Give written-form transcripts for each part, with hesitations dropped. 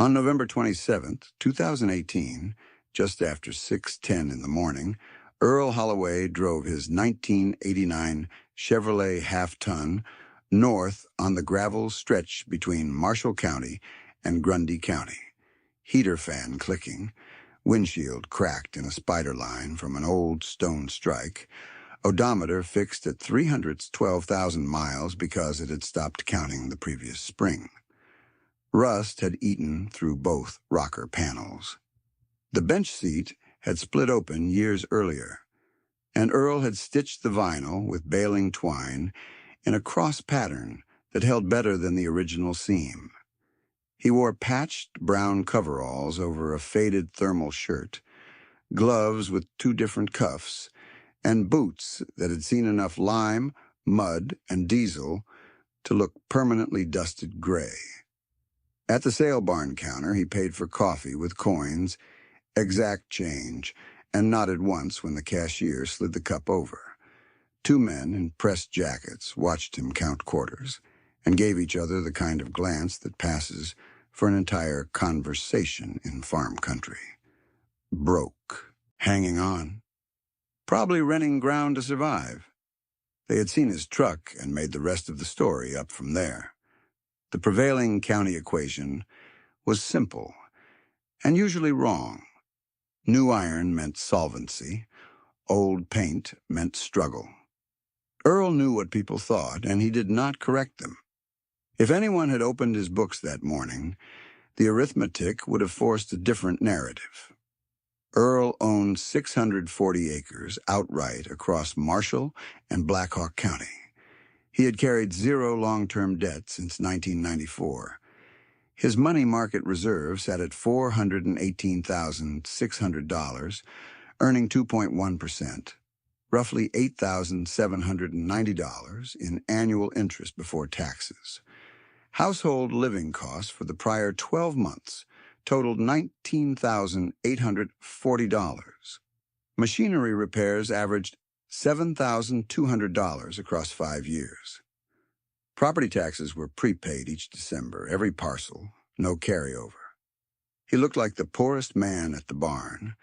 On November 27th, 2018, just after 6:10 in the morning, Earl Holloway drove his 1989 Chevrolet half-ton north on the gravel stretch between Marshall County and Grundy County. Heater fan clicking, windshield cracked in a spider line from an old stone strike, odometer fixed at 312,000 miles because it had stopped counting the previous spring. Rust had eaten through both rocker panels. The bench seat had split open years earlier, and Earl had stitched the vinyl with baling twine in a cross pattern that held better than the original seam. He wore patched brown coveralls over a faded thermal shirt, gloves with two different cuffs, and boots that had seen enough lime, mud, and diesel to look permanently dusted gray. At the sale barn counter, he paid for coffee with coins, exact change, and nodded once when the cashier slid the cup over. Two men in pressed jackets watched him count quarters and gave each other the kind of glance that passes for an entire conversation in farm country. Broke, hanging on, probably renting ground to survive. They had seen his truck and made the rest of the story up from there. The prevailing county equation was simple and usually wrong. New iron meant solvency. Old paint meant struggle. Earl knew what people thought, and he did not correct them. If anyone had opened his books that morning, the arithmetic would have forced a different narrative. Earl owned 640 acres outright across Marshall and Black Hawk County. He had carried zero long-term debt since 1994. His money market reserve sat at $418,600, earning 2.1%, roughly $8,790 in annual interest before taxes. Household living costs for the prior 12 months totaled $19,840. Machinery repairs averaged $7,200 across 5 years. Property taxes were prepaid each December, every parcel, no carryover. He looked like the poorest man at the barn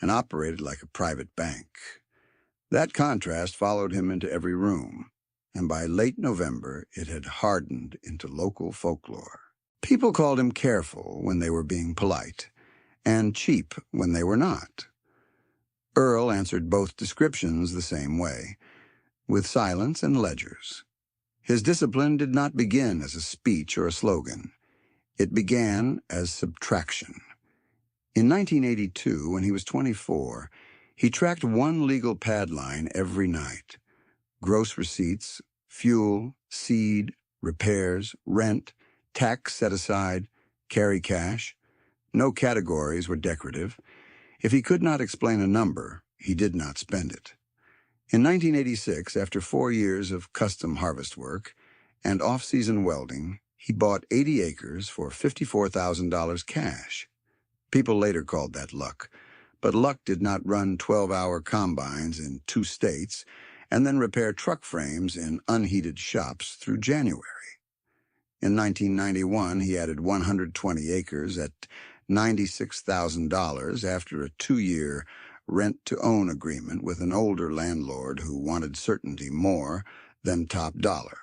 and operated like a private bank. That contrast followed him into every room, and by late November it had hardened into local folklore. People called him careful when they were being polite, and cheap when they were not. Earl answered both descriptions the same way, with silence and ledgers. His discipline did not begin as a speech or a slogan. It began as subtraction. In 1982, when he was 24, he tracked one legal pad line every night. Gross receipts, fuel, seed, repairs, rent, tax set aside, carry cash. No categories were decorative. If he could not explain a number, he did not spend it. In 1986, after 4 years of custom harvest work and off-season welding, he bought 80 acres for $54,000 cash. People later called that luck, but luck did not run 12-hour combines in 2 states and then repair truck frames in unheated shops through January. In 1991, he added 120 acres at $96,000 after a 2-year rent-to-own agreement with an older landlord who wanted certainty more than top dollar.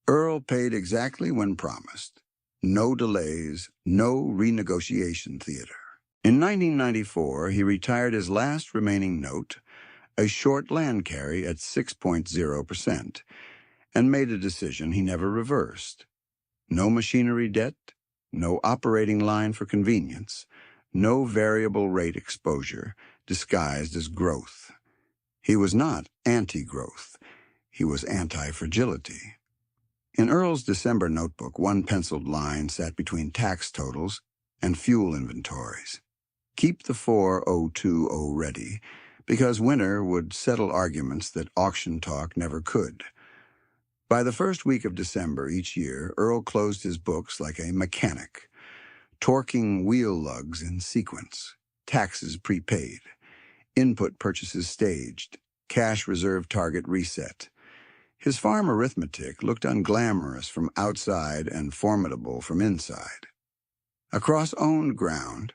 Earl paid exactly when promised. No delays, no renegotiation theater. In 1994, he retired his last remaining note, a short land carry at 6.0%, and made a decision he never reversed. No machinery debt, no operating line for convenience, no variable rate exposure disguised as growth. He was not anti-growth. He was anti-fragility. In Earl's December notebook, one penciled line sat between tax totals and fuel inventories. Keep the 4020 ready, because winter would settle arguments that auction talk never could. By the first week of December each year, Earl closed his books like a mechanic, torquing wheel lugs in sequence, taxes prepaid, input purchases staged, cash reserve target reset. His farm arithmetic looked unglamorous from outside and formidable from inside. Across owned ground,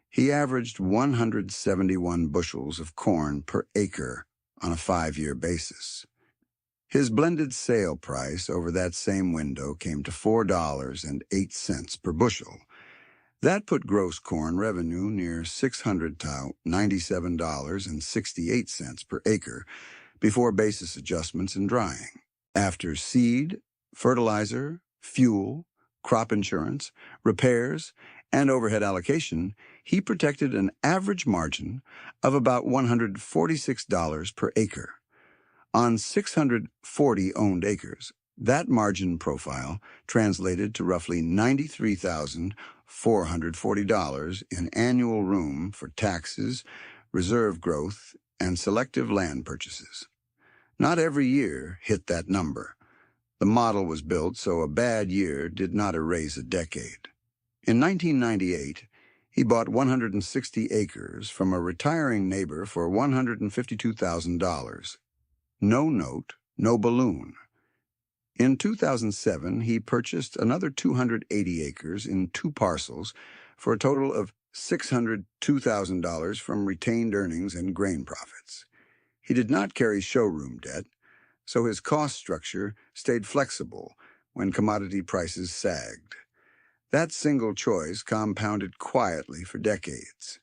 he averaged 171 bushels of corn per acre on a 5-year basis. His blended sale price over that same window came to $4.08 per bushel. That put gross corn revenue near $600 to $97.68 per acre before basis adjustments and drying. After seed, fertilizer, fuel, crop insurance, repairs, and overhead allocation, he protected an average margin of about $146 per acre. On 640 owned acres, that margin profile translated to roughly $93,440 in annual room for taxes, reserve growth, and selective land purchases. Not every year hit that number. The model was built so a bad year did not erase a decade. In 1998, he bought 160 acres from a retiring neighbor for $152,000. No note, no balloon. In 2007, he purchased another 280 acres in 2 parcels for a total of $602,000 from retained earnings and grain profits. He did not carry showroom debt, so his cost structure stayed flexible when commodity prices sagged. That single choice compounded quietly for decades.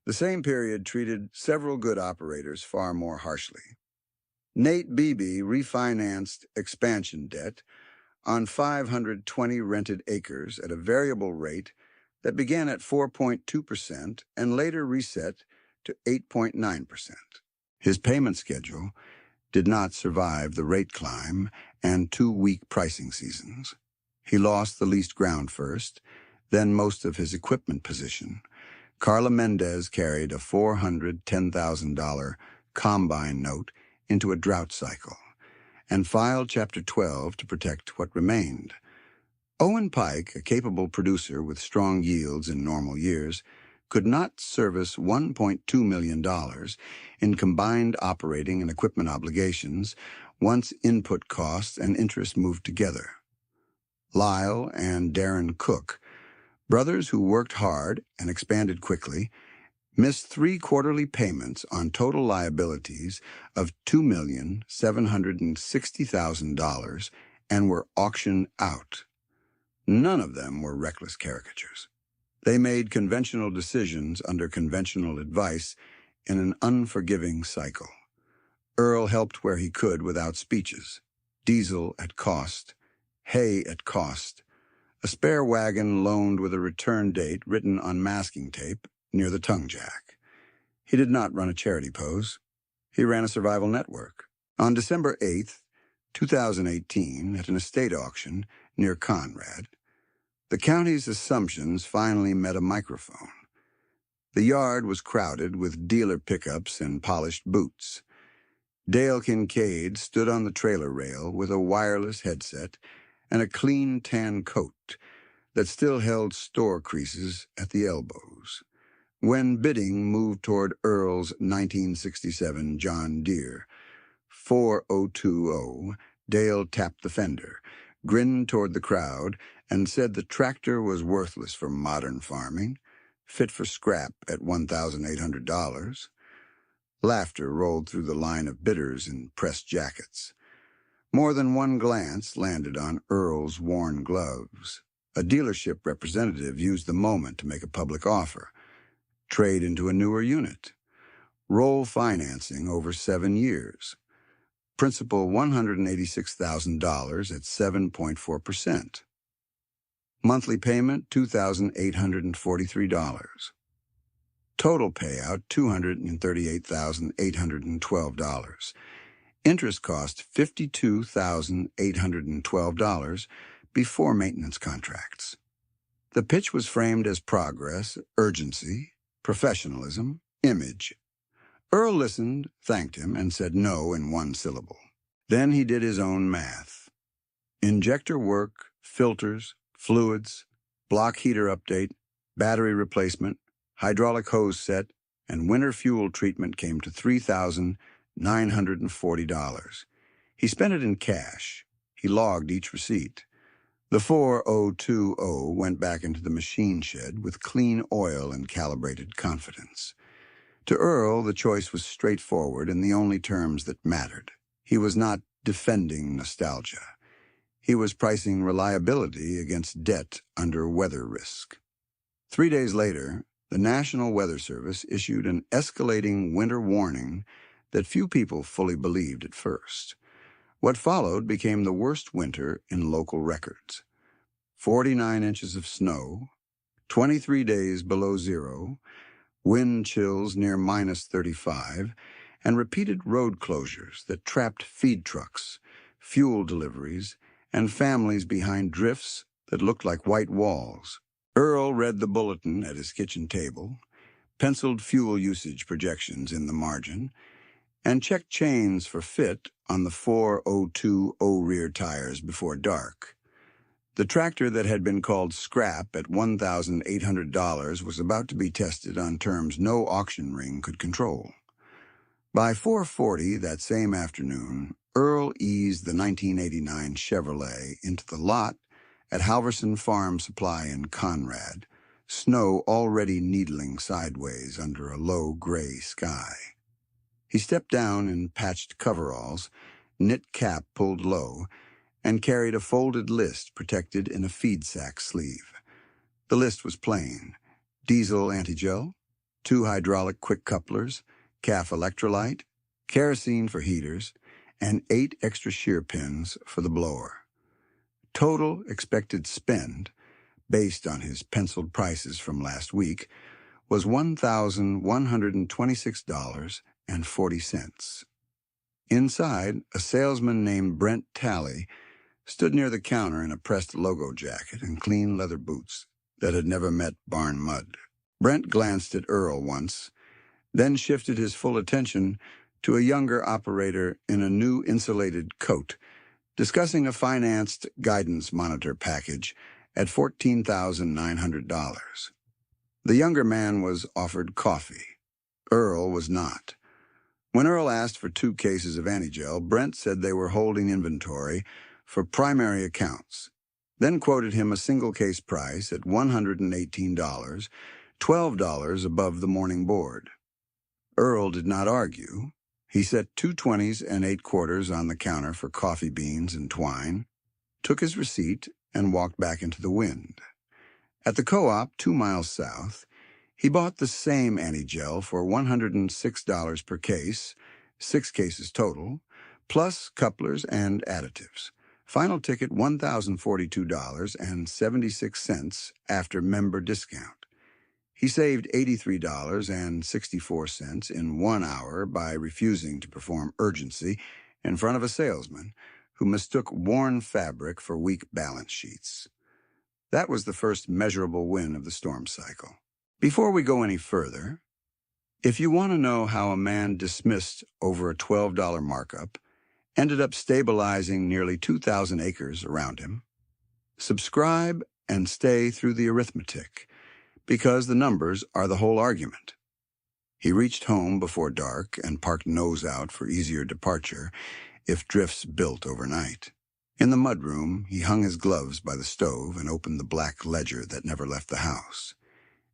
The same period treated several good operators far more harshly. Nate Beebe refinanced expansion debt on 520 rented acres at a variable rate that began at 4.2% and later reset to 8.9%. His payment schedule did not survive the rate climb and 2 weak pricing seasons. He lost the leased ground first, then most of his equipment position. Carla Mendez carried a $410,000 combine note into a drought cycle and filed Chapter 12 to protect what remained. Owen Pike, a capable producer with strong yields in normal years, could not service $1.2 million in combined operating and equipment obligations once input costs and interest moved together. Lyle and Darren Cook, brothers who worked hard and expanded quickly, missed 3 quarterly payments on total liabilities of $2,760,000 and were auctioned out. None of them were reckless caricatures. They made conventional decisions under conventional advice in an unforgiving cycle. Earl helped where he could without speeches. Diesel at cost, hay at cost, a spare wagon loaned with a return date written on masking tape near the tongue jack. He did not run a charity pose. He ran a survival network. On December 8th, 2018, at an estate auction near Conrad, the county's assumptions finally met a microphone. The yard was crowded with dealer pickups and polished boots. Dale Kincaid stood on the trailer rail with a wireless headset and a clean tan coat that still held store creases at the elbows. When bidding moved toward Earl's 1967 John Deere 4020, Dale tapped the fender, grinned toward the crowd, and said the tractor was worthless for modern farming, fit for scrap at $1,800. Laughter rolled through the line of bidders in pressed jackets. More than one glance landed on Earl's worn gloves. A dealership representative used the moment to make a public offer. Trade into a newer unit. Roll financing over 7 years. Principal $186,000 at 7.4%. Monthly payment $2,843. Total payout $238,812. Interest cost $52,812 before maintenance contracts. The pitch was framed as progress, urgency, professionalism, image. Earl listened, thanked him, and said no in 1 syllable. Then he did his own math. Injector work, filters, fluids, block heater update, battery replacement, hydraulic hose set, and winter fuel treatment came to $3,940. He spent it in cash. He logged each receipt. The 4020 went back into the machine shed with clean oil and calibrated confidence. To Earl, the choice was straightforward in the only terms that mattered. He was not defending nostalgia. He was pricing reliability against debt under weather risk. 3 days later, the National Weather Service issued an escalating winter warning that few people fully believed at first. What followed became the worst winter in local records. 49 inches of snow, 23 days below zero, wind chills near -35, and repeated road closures that trapped feed trucks, fuel deliveries, and families behind drifts that looked like white walls. Earl read the bulletin at his kitchen table, penciled fuel usage projections in the margin, and checked chains for fit on the 4020 rear tires before dark. The tractor that had been called scrap at $1,800 was about to be tested on terms no auction ring could control. By 4:40 that same afternoon, Earl eased the 1989 Chevrolet into the lot at Halverson Farm Supply in Conrad, snow already needling sideways under a low gray sky. He stepped down in patched coveralls, knit cap pulled low, and carried a folded list protected in a feed sack sleeve. The list was plain: diesel antigel, 2 hydraulic quick couplers, calf electrolyte, kerosene for heaters, and 8 extra shear pins for the blower. Total expected spend, based on his penciled prices from last week, was $1,126.40. Inside, a salesman named Brent Talley stood near the counter in a pressed logo jacket and clean leather boots that had never met barn mud. Brent glanced at Earl once, then shifted his full attention to a younger operator in a new insulated coat, discussing a financed guidance monitor package at $14,900. The younger man was offered coffee. Earl was not. When Earl asked for 2 cases of antigel, Brent said they were holding inventory for primary accounts, then quoted him a single case price at $118, $12 above the morning board. Earl did not argue. He set 2 20s and 8 quarters on the counter for coffee beans and twine, took his receipt, and walked back into the wind. At the co-op 2 miles south, he bought the same antigel for $106 per case, 6 cases total, plus couplers and additives. Final ticket $1,042.76 after member discount. He saved $83.64 in 1 hour by refusing to perform urgency in front of a salesman who mistook worn fabric for weak balance sheets. That was the first measurable win of the storm cycle. Before we go any further, if you want to know how a man dismissed over a $12 markup ended up stabilizing nearly 2,000 acres around him, subscribe and stay through the arithmetic, because the numbers are the whole argument. He reached home before dark and parked nose out for easier departure if drifts built overnight. In the mudroom, he hung his gloves by the stove and opened the black ledger that never left the house.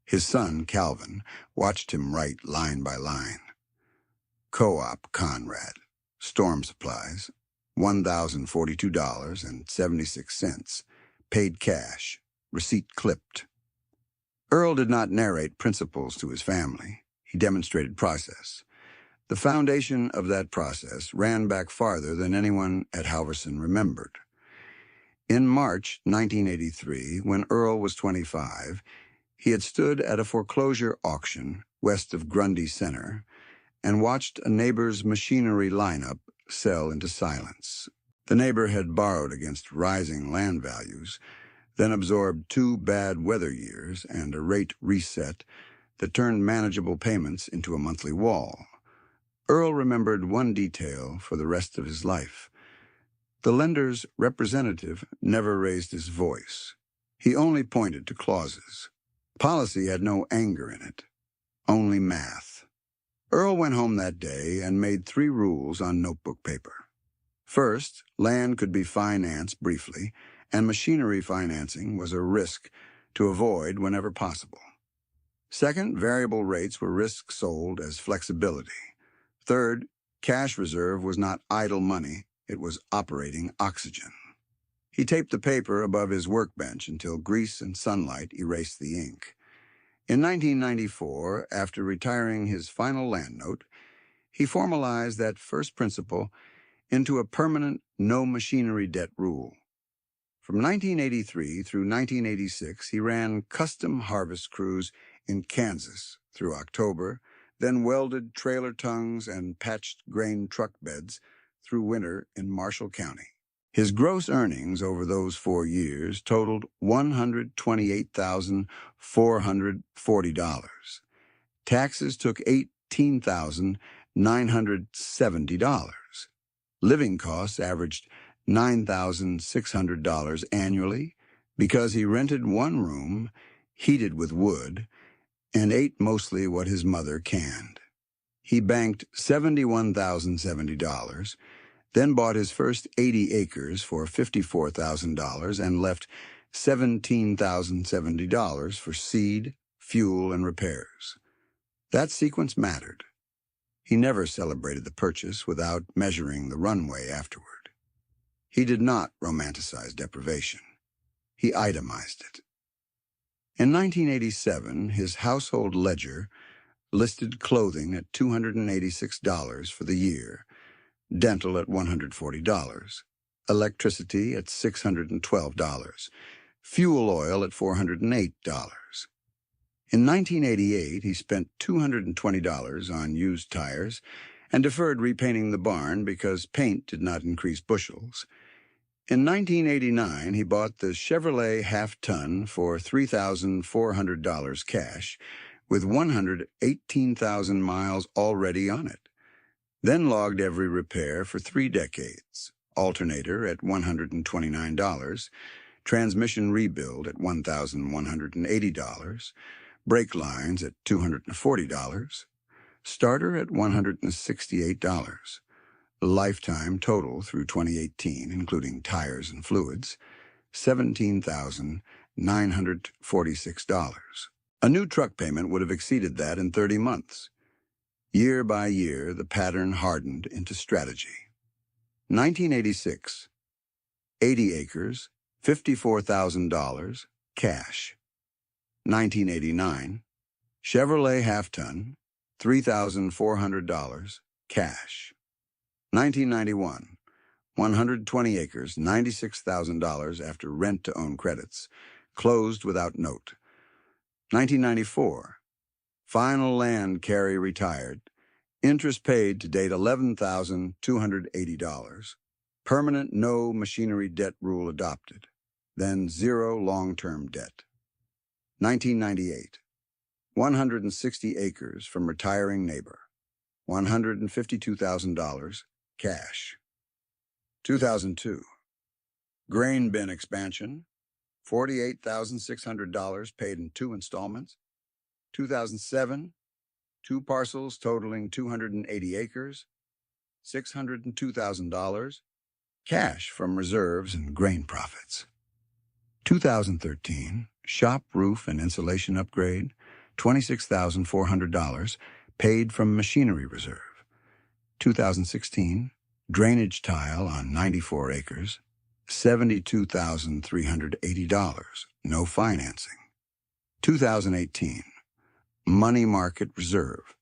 His son, Calvin, watched him write line by line. Co-op Conrad, storm supplies, $1,042.76, paid cash, receipt clipped. Earl did not narrate principles to his family. He demonstrated process. The foundation of that process ran back farther than anyone at Halverson remembered. In March 1983, when Earl was 25, he had stood at a foreclosure auction west of Grundy Center and watched a neighbor's machinery lineup sell into silence. The neighbor had borrowed against rising land values, then absorbed 2 bad weather years and a rate reset that turned manageable payments into a monthly wall. Earl remembered one detail for the rest of his life. The lender's representative never raised his voice. He only pointed to clauses. Policy had no anger in it, only math. Earl went home that day and made 3 rules on notebook paper. First, land could be financed briefly, and machinery financing was a risk to avoid whenever possible. Second, variable rates were risk sold as flexibility. Third, cash reserve was not idle money, it was operating oxygen. He taped the paper above his workbench until grease and sunlight erased the ink. In 1994, after retiring his final land note, he formalized that first principle into a permanent no-machinery debt rule. From 1983 through 1986, he ran custom harvest crews in Kansas through October, then welded trailer tongues and patched grain truck beds through winter in Marshall County. His gross earnings over those 4 years totaled $128,440. Taxes took $18,970. Living costs averaged $9,600 annually because he rented one room, heated with wood, and ate mostly what his mother canned. He banked $71,070, then bought his first 80 acres for $54,000 and left $17,070 for seed, fuel, and repairs. That sequence mattered. He never celebrated the purchase without measuring the runway afterward. He did not romanticize deprivation. He itemized it. In 1987, his household ledger listed clothing at $286 for the year, dental at $140, electricity at $612, fuel oil at $408. In 1988, he spent $220 on used tires and deferred repainting the barn because paint did not increase bushels. In 1989, he bought the Chevrolet half-ton for $3,400 cash, with 118,000 miles already on it. Then logged every repair for 3 decades, alternator at $129, transmission rebuild at $1,180, brake lines at $240, starter at $168. Lifetime total through 2018, including tires and fluids, $17,946. A new truck payment would have exceeded that in 30 months. Year by year, the pattern hardened into strategy. 1986, 80 acres, $54,000, cash. 1989, Chevrolet half-ton, $3,400, cash. 1991, 120 acres, $96,000 after rent-to-own credits, closed without note. 1994, final land carry retired, interest paid to date $11,280, permanent no machinery debt rule adopted, then zero long-term debt. 1998, 160 acres from retiring neighbor, $152,000, cash. 2002, grain bin expansion, $48,600 paid in 2 installments. 2007, 2 parcels totaling 280 acres, $602,000, cash from reserves and grain profits. 2013, shop roof and insulation upgrade, $26,400, paid from machinery reserve. 2016, drainage tile on 94 acres, $72,380, no financing. 2018, money market reserve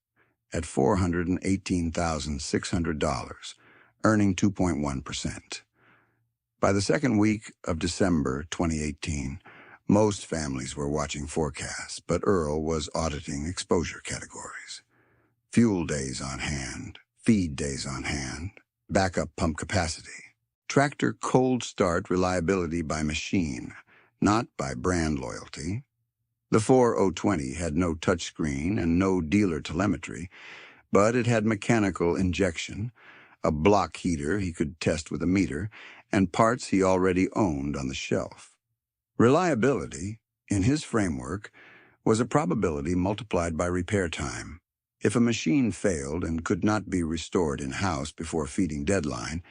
at $418,600, earning 2.1%. By the second week of December 2018, most families were watching forecasts, but Earl was auditing exposure categories. Fuel days on hand, feed days on hand, backup pump capacity. Tractor cold start reliability by machine, not by brand loyalty. The 4020 had no touchscreen and no dealer telemetry, but it had mechanical injection, a block heater he could test with a meter, and parts he already owned on the shelf. Reliability, in his framework, was a probability multiplied by repair time. If a machine failed and could not be restored in-house before feeding deadline,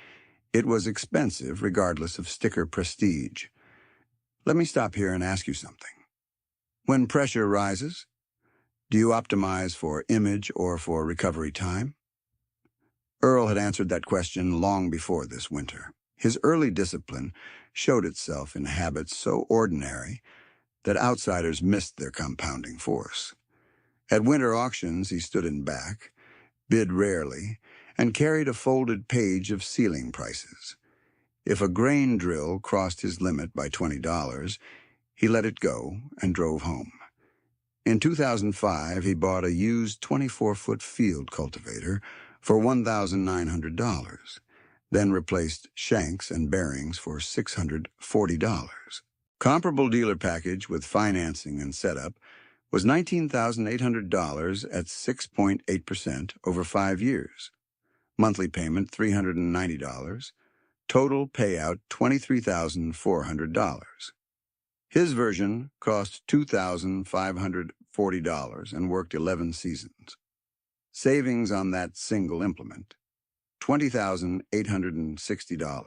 it was expensive regardless of sticker prestige. Let me stop here and ask you something. When pressure rises, do you optimize for image or for recovery time? Earl had answered that question long before this winter. His early discipline showed itself in habits so ordinary that outsiders missed their compounding force. At winter auctions, he stood in back, bid rarely, and carried a folded page of ceiling prices. If a grain drill crossed his limit by $20, he let it go and drove home. In 2005, he bought a used 24-foot field cultivator for $1,900, then replaced shanks and bearings for $640. Comparable dealer package with financing and setup was $19,800 at 6.8% over 5 years. Monthly payment $390. Total payout $23,400. His version cost $2,540 and worked 11 seasons. Savings on that single implement, $20,860.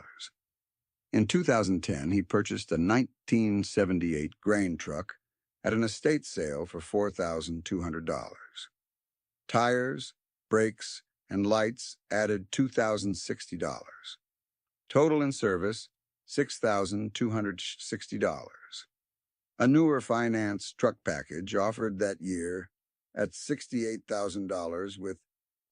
In 2010, he purchased a 1978 grain truck at an estate sale for $4,200. Tires, brakes, and lights added $2,060. Total in service, $6,260. A newer finance truck package offered that year at $68,000 with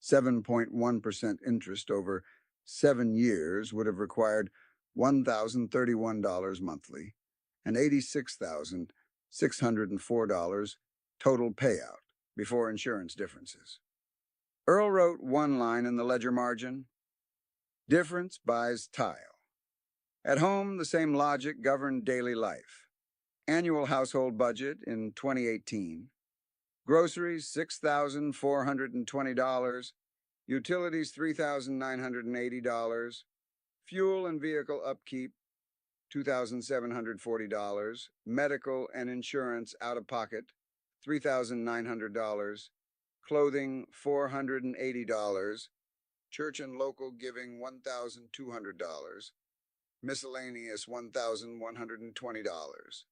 7.1% interest over 7 years would have required $1,031 monthly and $86,604 total payout before insurance differences. Earl wrote one line in the ledger margin: "Difference buys tile." At home, the same logic governed daily life. Annual household budget in 2018. Groceries, $6,420. Utilities, $3,980. Fuel and vehicle upkeep, $2,740. Medical and insurance out of pocket, $3,900. Clothing, $480. Church and local giving, $1,200. Miscellaneous, $1,120.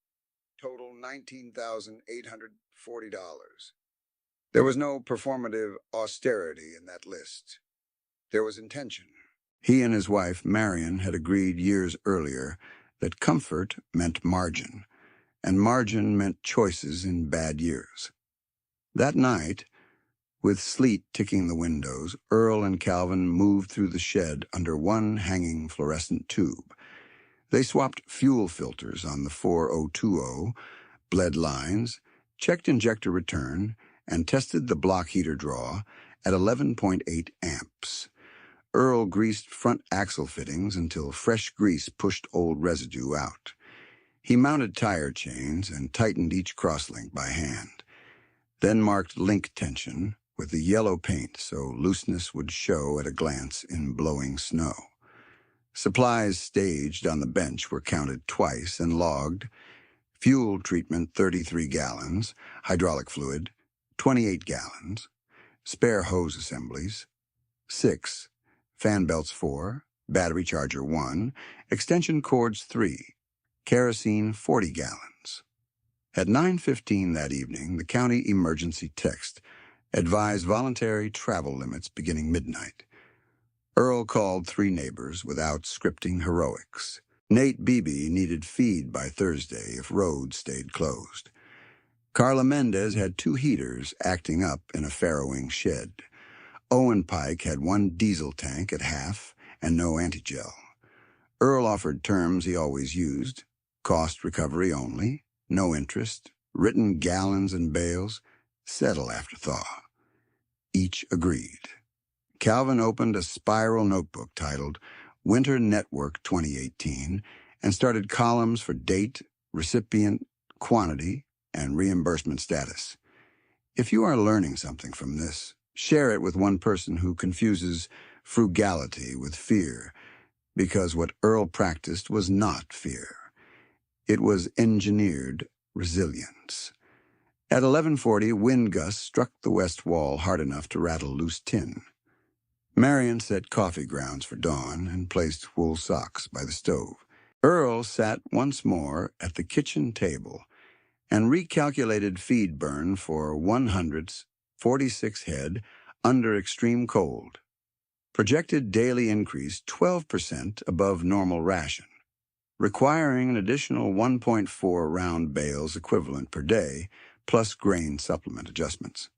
Total $19,840. There was no performative austerity in that list. There was intention. He and his wife, Marion, had agreed years earlier that comfort meant margin, and margin meant choices in bad years. That night, with sleet ticking the windows, Earl and Calvin moved through the shed under one hanging fluorescent tube. They swapped fuel filters on the 4020, bled lines, checked injector return, and tested the block heater draw at 11.8 amps. Earl greased front axle fittings until fresh grease pushed old residue out. He mounted tire chains and tightened each crosslink by hand, then marked link tension with the yellow paint so looseness would show at a glance in blowing snow. Supplies staged on the bench were counted twice and logged: fuel treatment 33 gallons, hydraulic fluid 28 gallons, spare hose assemblies 6, fan belts 4, battery charger 1, extension cords 3, kerosene 40 gallons. At 9:15 that evening, the county emergency text advised voluntary travel limits beginning midnight. Earl called 3 neighbors without scripting heroics. Nate Beebe needed feed by Thursday if roads stayed closed. Carla Mendez had 2 heaters acting up in a farrowing shed. Owen Pike had 1 diesel tank at half and no antigel. Earl offered terms he always used: cost recovery only, no interest, written gallons and bales, settle after thaw. Each agreed. Calvin opened a spiral notebook titled Winter Network 2018 and started columns for date, recipient, quantity, and reimbursement status. If you are learning something from this, share it with one person who confuses frugality with fear, because what Earl practiced was not fear. It was engineered resilience. At 11:40, wind gusts struck the west wall hard enough to rattle loose tin. Marion set coffee grounds for dawn and placed wool socks by the stove. Earl sat once more at the kitchen table and recalculated feed burn for 146 head under extreme cold. Projected daily increase 12% above normal ration, requiring an additional 1.4 round bales equivalent per day, plus grain supplement adjustments.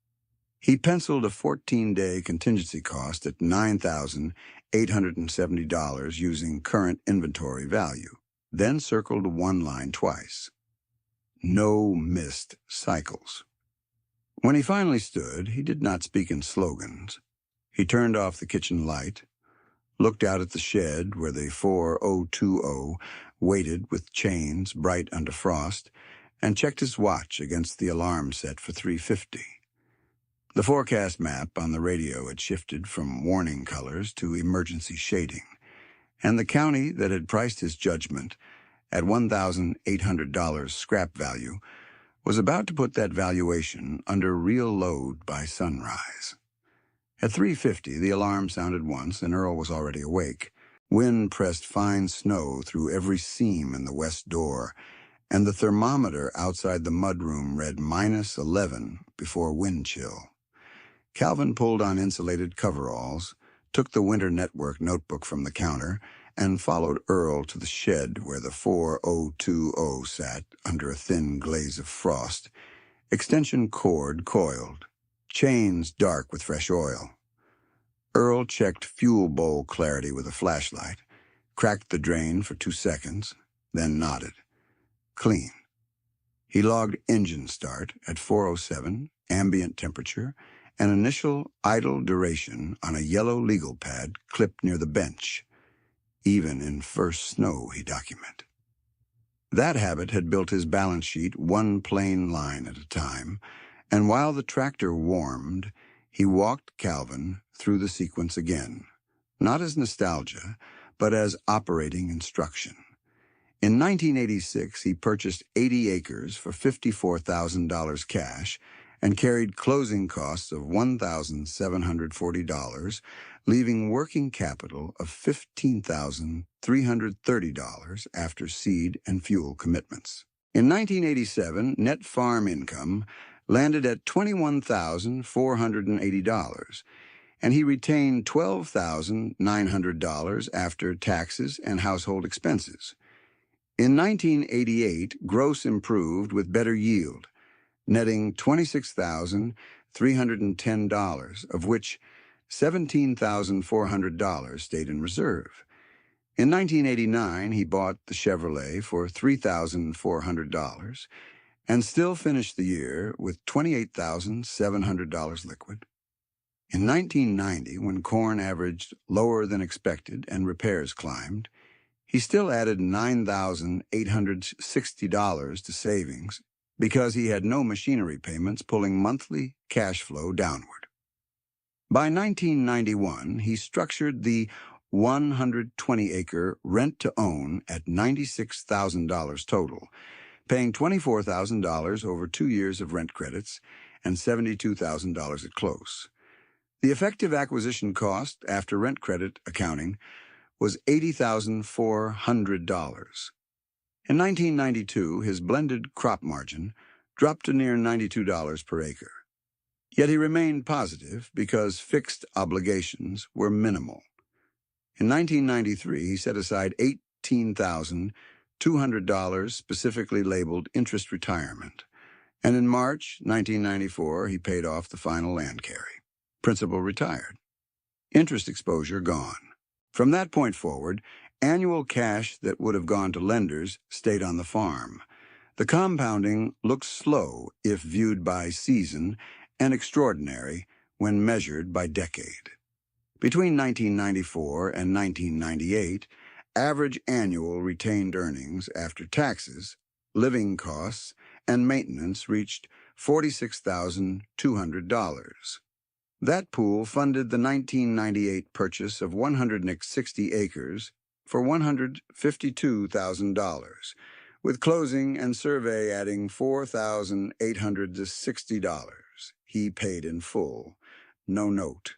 He penciled a 14-day contingency cost at $9,870 using current inventory value, then circled one line twice. No missed cycles. When he finally stood, he did not speak in slogans. He turned off the kitchen light, looked out at the shed where the 4020 waited with chains bright under frost, and checked his watch against the alarm set for 3:50. The forecast map on the radio had shifted from warning colors to emergency shading, and the county that had priced his judgment at $1,800 scrap value was about to put that valuation under real load by sunrise. At 3:50, the alarm sounded once, and Earl was already awake. Wind pressed fine snow through every seam in the west door, and the thermometer outside the mudroom read -11 before wind chill. Calvin pulled on insulated coveralls, took the Winter Network notebook from the counter, and followed Earl to the shed where the 4020 sat under a thin glaze of frost, extension cord coiled, chains dark with fresh oil. Earl checked fuel bowl clarity with a flashlight, cracked the drain for 2 seconds, then nodded. Clean. He logged engine start at 4:07, ambient temperature, and initial idle duration on a yellow legal pad clipped near the bench. Even in first snow, he documented. That habit had built his balance sheet one plain line at a time, and while the tractor warmed, he walked Calvin through the sequence again, not as nostalgia, but as operating instruction. In 1986, he purchased 80 acres for $54,000 cash and carried closing costs of $1,740, leaving working capital of $15,330 after seed and fuel commitments. In 1987, net farm income landed at $21,480, and he retained $12,900 after taxes and household expenses. In 1988, gross improved with better yield, netting $26,310, of which $17,400 stayed in reserve. In 1989, he bought the Chevrolet for $3,400 and still finished the year with $28,700 liquid. In 1990, when corn averaged lower than expected and repairs climbed, he still added $9,860 to savings because he had no machinery payments pulling monthly cash flow downward. By 1991, he structured the 120-acre rent-to-own at $96,000 total, paying $24,000 over 2 years of rent credits and $72,000 at close. The effective acquisition cost after rent credit accounting was $80,400. In 1992, his blended crop margin dropped to near $92 per acre. Yet he remained positive because fixed obligations were minimal. In 1993, he set aside $18,200 specifically labeled interest retirement, and in March 1994, he paid off the final land carry. Principal retired. Interest exposure gone. From that point forward, annual cash that would have gone to lenders stayed on the farm. The compounding looked slow if viewed by season and extraordinary when measured by decade. Between 1994 and 1998, average annual retained earnings after taxes, living costs, and maintenance reached $46,200. That pool funded the 1998 purchase of 160 acres for $152,000, with closing and survey adding $4,860. He paid in full, no note.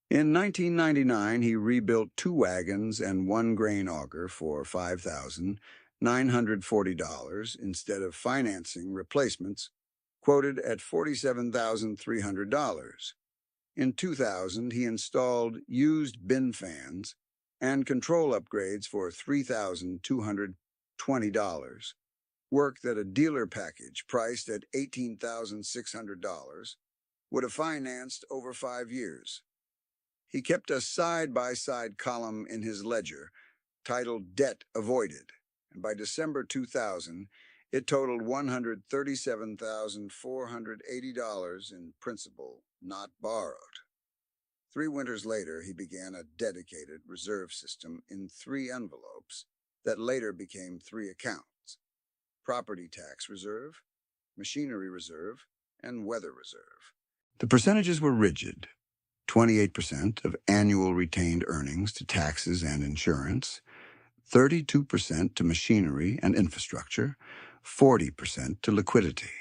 In 1999, he rebuilt 2 wagons and 1 grain auger for $5,940 instead of financing replacements quoted at $47,300. In 2000, he installed used bin fans and control upgrades for $3,220, work that a dealer package priced at $18,600 would have financed over 5 years. He kept a side-by-side column in his ledger titled Debt Avoided, and by December 2000, it totaled $137,480 in principal, not borrowed. 3 winters later, he began a dedicated reserve system in 3 envelopes that later became 3 accounts: property tax reserve, machinery reserve, and weather reserve. The percentages were rigid: 28% of annual retained earnings to taxes and insurance, 32% to machinery and infrastructure, 40% to liquidity.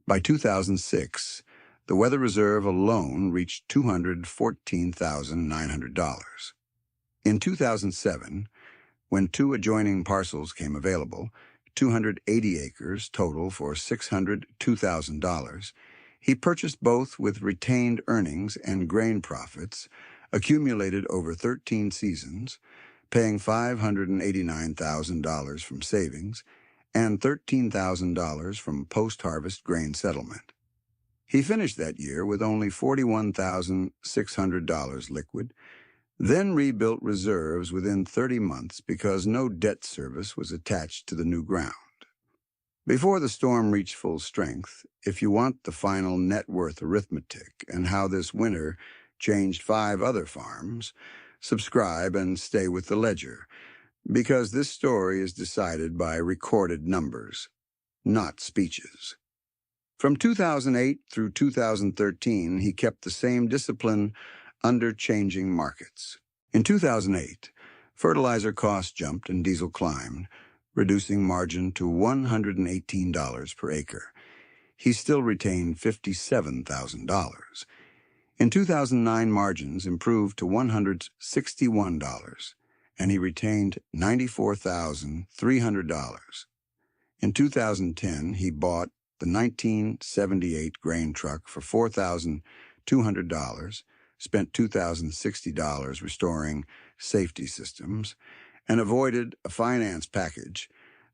By 2006, the weather reserve alone reached $214,900. In 2007, when 2 adjoining parcels came available, 280 acres total for $602,000, he purchased both with retained earnings and grain profits accumulated over 13 seasons, paying $589,000 from savings and $13,000 from post-harvest grain settlement. He finished that year with only $41,600 liquid, then rebuilt reserves within 30 months because no debt service was attached to the new ground. Before the storm reached full strength, if you want the final net worth arithmetic and how this winter changed 5 other farms, subscribe and stay with the ledger, because this story is decided by recorded numbers, not speeches. From 2008 through 2013, he kept the same discipline under changing markets. In 2008, fertilizer costs jumped and diesel climbed, reducing margin to $118 per acre. He still retained $57,000. In 2009, margins improved to $161, and he retained $94,300. In 2010, he bought the 1978 grain truck for $4,200, spent $2,060 restoring safety systems, and avoided a finance package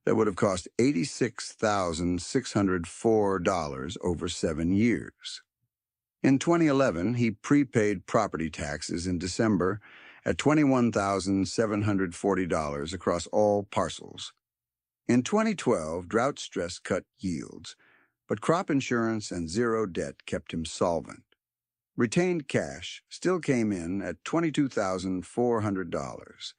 that would have cost $86,604 over 7 years. In 2011, he prepaid property taxes in December at $21,740 across all parcels. In 2012, drought stress cut yields, but crop insurance and zero debt kept him solvent. Retained cash still came in at $22,400.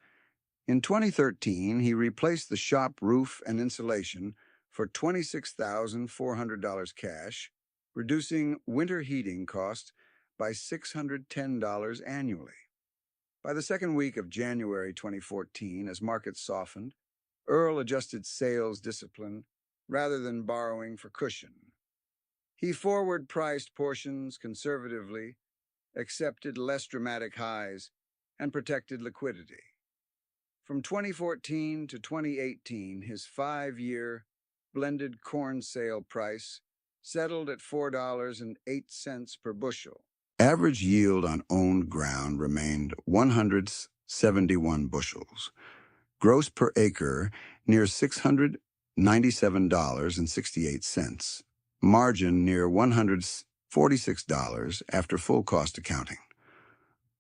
In 2013, he replaced the shop roof and insulation for $26,400 cash, reducing winter heating costs by $610 annually. By the second week of January 2014, as markets softened, Earl adjusted sales discipline rather than borrowing for cushion. He forward-priced portions conservatively, accepted less dramatic highs, and protected liquidity. From 2014 to 2018, his 5-year blended corn sale price settled at $4.08 per bushel. Average yield on owned ground remained 171 bushels. Gross per acre near $697.68. Margin near $146 after full cost accounting.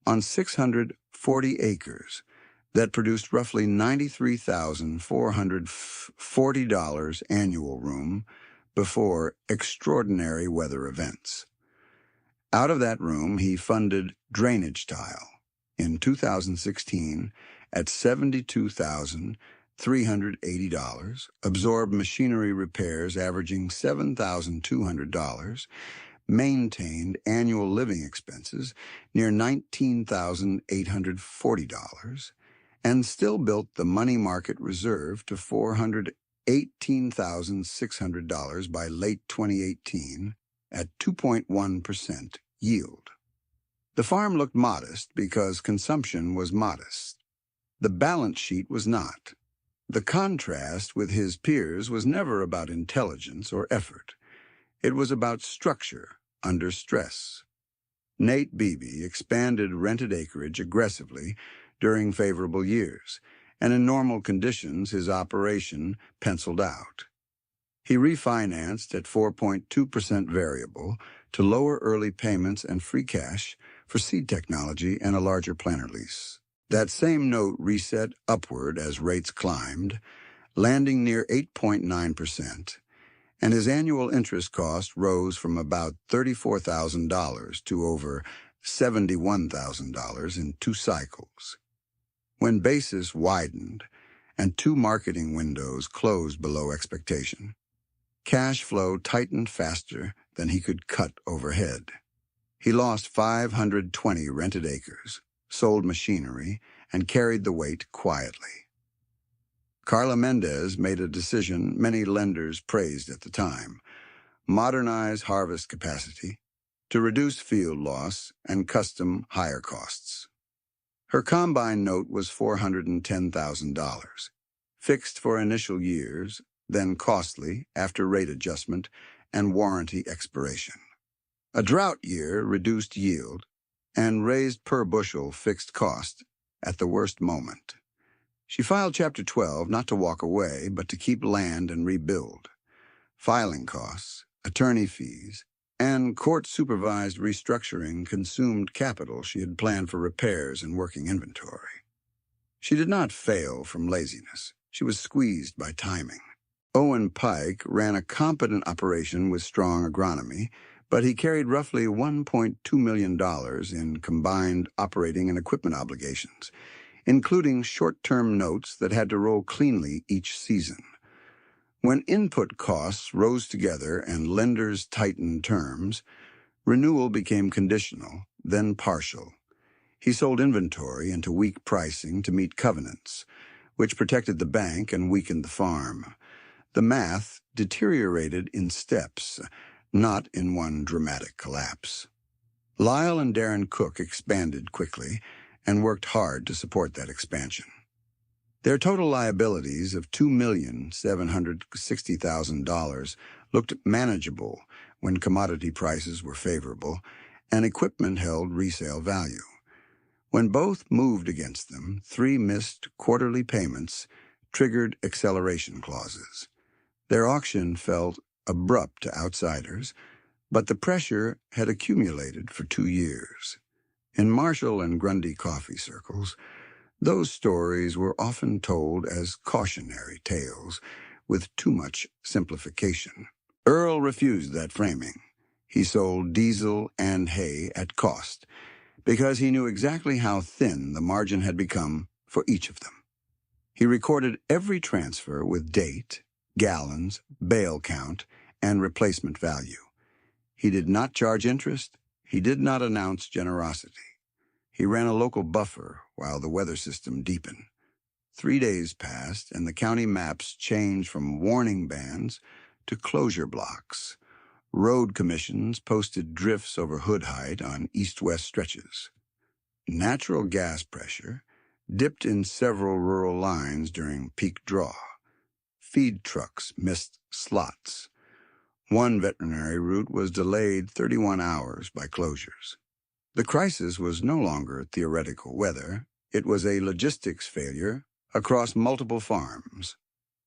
On 640 acres, that produced roughly $93,440 annual room before extraordinary weather events. Out of that room, he funded drainage tile in 2016 at $72,380, absorbed machinery repairs averaging $7,200, maintained annual living expenses near $19,840, and still built the money market reserve to $418,600 by late 2018 at 2.1% yield. The farm looked modest because consumption was modest. The balance sheet was not. The contrast with his peers was never about intelligence or effort. It was about structure under stress. Nate Beebe expanded rented acreage aggressively during favorable years, and in normal conditions his operation penciled out. He refinanced at 4.2% variable to lower early payments and free cash for seed technology and a larger planter lease. That same note reset upward as rates climbed, landing near 8.9%, and his annual interest cost rose from about $34,000 to over $71,000 in 2 cycles. When basis widened and 2 marketing windows closed below expectation, cash flow tightened faster than he could cut overhead. He lost 520 rented acres, sold machinery, and carried the weight quietly. Carla Mendez made a decision many lenders praised at the time: modernize harvest capacity to reduce field loss and custom hire costs. Her combine note was $410,000, fixed for initial years, then costly after rate adjustment and warranty expiration. A drought year reduced yield and raised per bushel fixed cost at the worst moment. She filed Chapter 12 not to walk away, but to keep land and rebuild. Filing costs, attorney fees, and court-supervised restructuring consumed capital she had planned for repairs and working inventory. She did not fail from laziness. She was squeezed by timing. Owen Pike ran a competent operation with strong agronomy, but he carried roughly $1.2 million in combined operating and equipment obligations, including short-term notes that had to roll cleanly each season. When input costs rose together and lenders tightened terms, renewal became conditional, then partial. He sold inventory into weak pricing to meet covenants, which protected the bank and weakened the farm. The math deteriorated in steps, not in one dramatic collapse. Lyle and Darren Cook expanded quickly and worked hard to support that expansion. Their total liabilities of $2,760,000 looked manageable when commodity prices were favorable and equipment held resale value. When both moved against them, 3 missed quarterly payments triggered acceleration clauses. Their auction felt abrupt to outsiders, but the pressure had accumulated for 2 years. In Marshall and Grundy coffee circles, those stories were often told as cautionary tales, with too much simplification. Earl refused that framing. He sold diesel and hay at cost, because he knew exactly how thin the margin had become for each of them. He recorded every transfer with date, gallons, bale count, and replacement value. He did not charge interest. He did not announce generosity. He ran a local buffer while the weather system deepened. 3 days passed, and the county maps changed from warning bands to closure blocks. Road commissions posted drifts over hood height on east-west stretches. Natural gas pressure dipped in several rural lines during peak draw. Feed trucks missed slots. One veterinary route was delayed 31 hours by closures. The crisis was no longer theoretical weather. It was a logistics failure across multiple farms.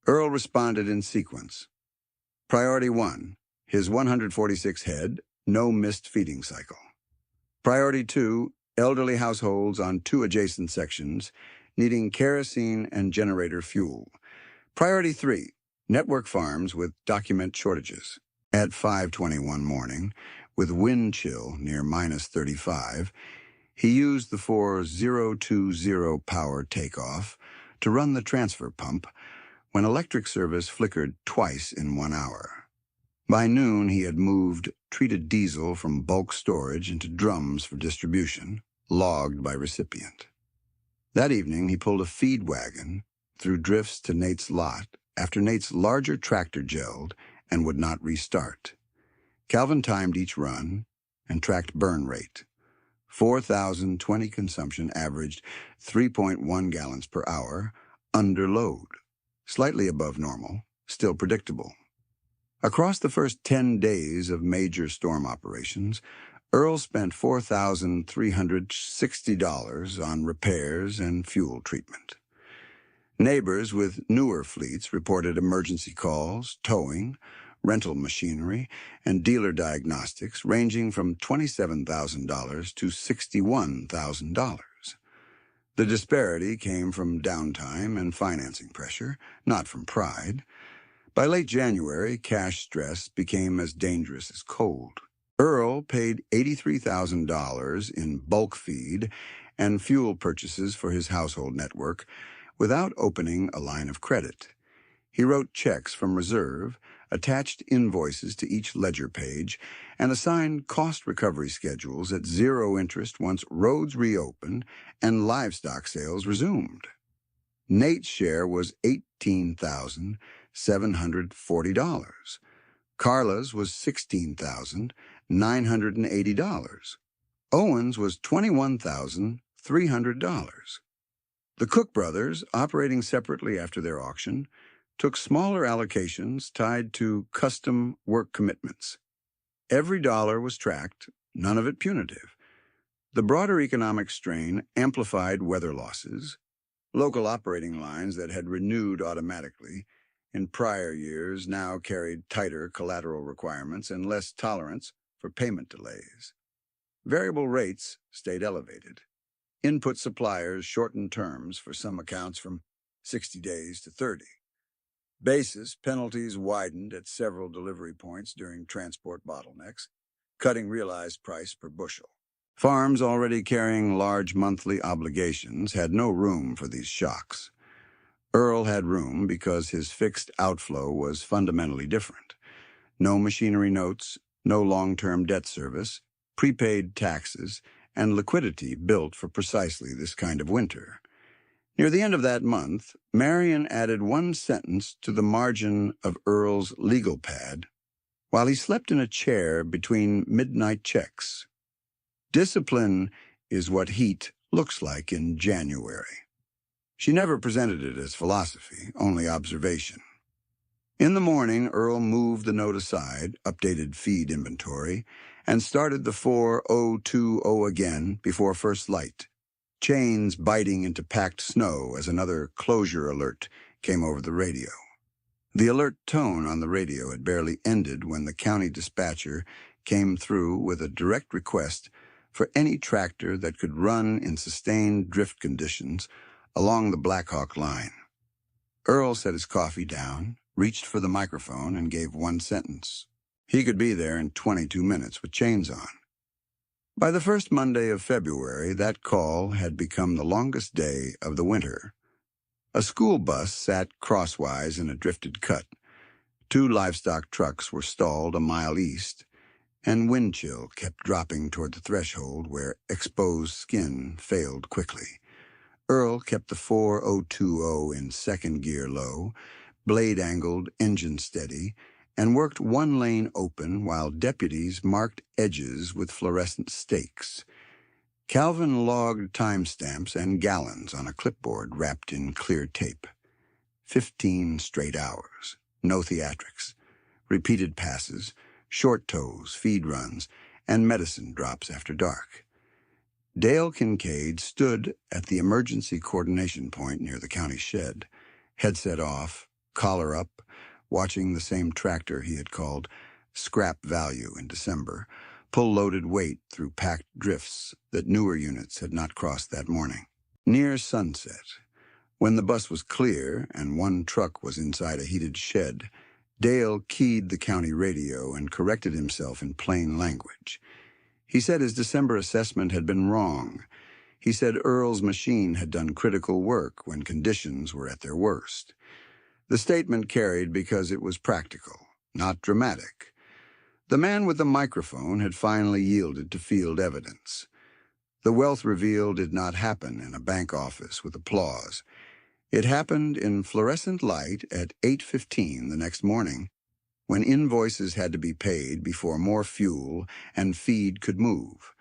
Earl responded in sequence. Priority 1, his 146 head, no missed feeding cycle. Priority 2, elderly households on 2 adjacent sections, needing kerosene and generator fuel. Priority 3, network farms with document shortages. At 5:21 morning, with wind chill near -35, he used the 4020 power takeoff to run the transfer pump when electric service flickered twice in 1 hour. By noon, he had moved treated diesel from bulk storage into drums for distribution, logged by recipient. That evening, he pulled a feed wagon through drifts to Nate's lot after Nate's larger tractor gelled and would not restart. Calvin timed each run and tracked burn rate. 4020 consumption averaged 3.1 gallons per hour, under load. Slightly above normal, still predictable. Across the first 10 days of major storm operations, Earl spent $4,360 on repairs and fuel treatment. Neighbors with newer fleets reported emergency calls, towing, rental machinery, and dealer diagnostics ranging from $27,000 to $61,000. The disparity came from downtime and financing pressure, not from pride. By late January, cash stress became as dangerous as cold. Earl paid $83,000 in bulk feed and fuel purchases for his household network without opening a line of credit. He wrote checks from reserve, attached invoices to each ledger page, and assigned cost recovery schedules at zero interest once roads reopened and livestock sales resumed. Nate's share was $18,740. Carla's was $16,980. Owen's was $21,300. The Cook brothers, operating separately after their auction, took smaller allocations tied to custom work commitments. Every dollar was tracked, none of it punitive. The broader economic strain amplified weather losses. Local operating lines that had renewed automatically in prior years now carried tighter collateral requirements and less tolerance for payment delays. Variable rates stayed elevated. Input suppliers shortened terms for some accounts from 60 days to 30. Basis penalties widened at several delivery points during transport bottlenecks, cutting realized price per bushel. Farms already carrying large monthly obligations had no room for these shocks. Earl had room because his fixed outflow was fundamentally different. No machinery notes, no long-term debt service, prepaid taxes, and liquidity built for precisely this kind of winter. Near the end of that month, Marion added one sentence to the margin of Earl's legal pad while he slept in a chair between midnight checks. Discipline is what heat looks like in January. She never presented it as philosophy, only observation. In the morning, Earl moved the note aside, updated feed inventory, and started the 4020 again before first light, chains biting into packed snow as another closure alert came over the radio. The alert tone on the radio had barely ended when the county dispatcher came through with a direct request for any tractor that could run in sustained drift conditions along the Blackhawk line. Earl set his coffee down, reached for the microphone, and gave one sentence. He could be there in 22 minutes with chains on. By the first Monday of February, that call had become the longest day of the winter. A school bus sat crosswise in a drifted cut. 2 livestock trucks were stalled a mile east, and wind chill kept dropping toward the threshold where exposed skin failed quickly. Earl kept the 4020 in second gear low, blade angled, engine steady, and worked one lane open while deputies marked edges with fluorescent stakes. Calvin logged timestamps and gallons on a clipboard wrapped in clear tape. 15 straight hours, no theatrics, repeated passes, short tows, feed runs, and medicine drops after dark. Dale Kincaid stood at the emergency coordination point near the county shed, headset off, collar up, watching the same tractor he had called scrap value in December pull loaded weight through packed drifts that newer units had not crossed that morning. Near sunset, when the bus was clear and one truck was inside a heated shed, Dale keyed the county radio and corrected himself in plain language. He said his December assessment had been wrong. He said Earl's machine had done critical work when conditions were at their worst. The statement carried because it was practical, not dramatic. The man with the microphone had finally yielded to field evidence. The wealth reveal did not happen in a bank office with applause. It happened in fluorescent light at 8:15 the next morning, when invoices had to be paid before more fuel and feed could move.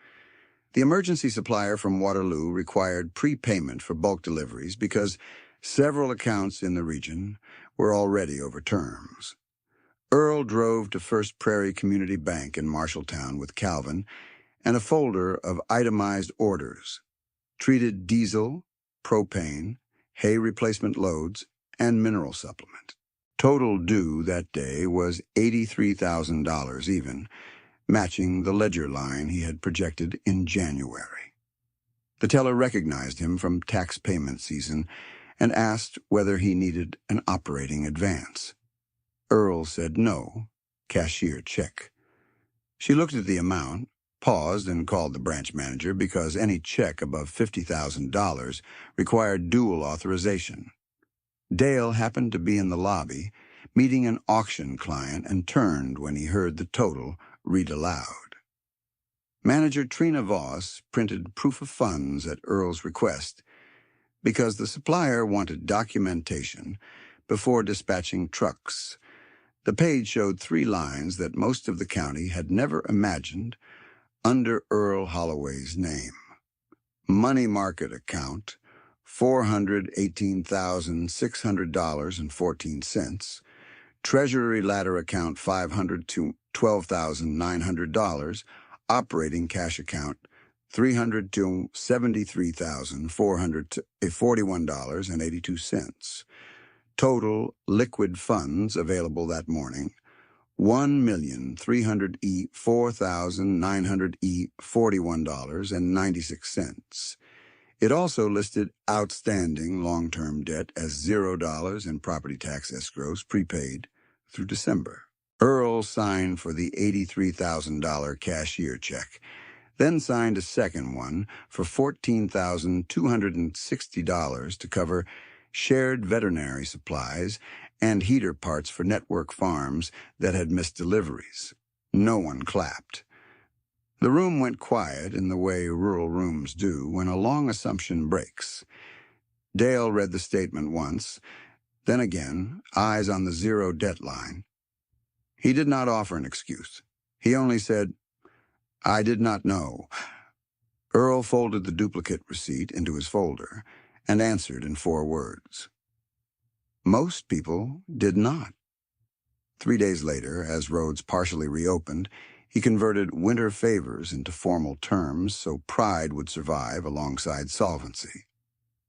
The emergency supplier from Waterloo required prepayment for bulk deliveries because several accounts in the region were already over terms. Earl drove to First Prairie Community Bank in Marshalltown with Calvin and a folder of itemized orders, treated diesel, propane, hay replacement loads, and mineral supplement. Total due that day was $83,000 even, matching the ledger line he had projected in January. The teller recognized him from tax payment season and asked whether he needed an operating advance. Earl said no, cashier check. She looked at the amount, paused, and called the branch manager because any check above $50,000 required dual authorization. Dale happened to be in the lobby, meeting an auction client, and turned when he heard the total read aloud. Manager Trina Voss printed proof of funds at Earl's request because the supplier wanted documentation before dispatching trucks. The page showed 3 lines that most of the county had never imagined under Earl Holloway's name. Money market account, $418,600.14. Treasury ladder account, $500 to $12,900. Operating cash account, $300 to $73,441.82. Total liquid funds available that morning, $1,304,941.96. It also listed outstanding long-term debt as $0 and property tax escrows prepaid through December. Earl signed for the $83,000 cashier check, then signed a second one for $14,260 to cover shared veterinary supplies and heater parts for network farms that had missed deliveries. No one clapped. The room went quiet in the way rural rooms do when a long assumption breaks. Dale read the statement once, then again, eyes on the zero debt line. He did not offer an excuse. He only said, "I did not know." Earl folded the duplicate receipt into his folder and answered in 4 words. Most people did not. 3 days later, as roads partially reopened, he converted winter favors into formal terms so pride would survive alongside solvency.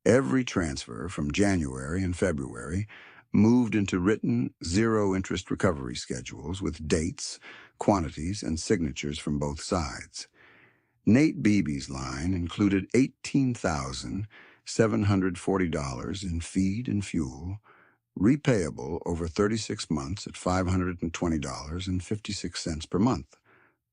Every transfer from January and February moved into written zero-interest recovery schedules with dates, quantities, and signatures from both sides. Nate Beebe's line included $18,740 in feed and fuel, repayable over 36 months at $520.56 per month.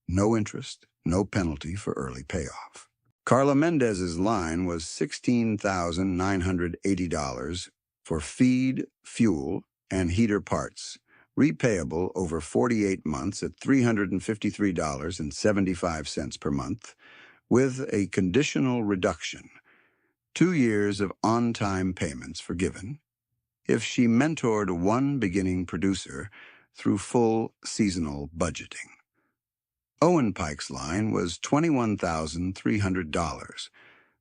No interest, no penalty for early payoff. Carla Mendez's line was $16,980 for feed, fuel, and heater parts, repayable over 48 months at $353.75 per month, with a conditional reduction, 2 years of on-time payments forgiven, if she mentored one beginning producer through full seasonal budgeting. Owen Pike's line was $21,300,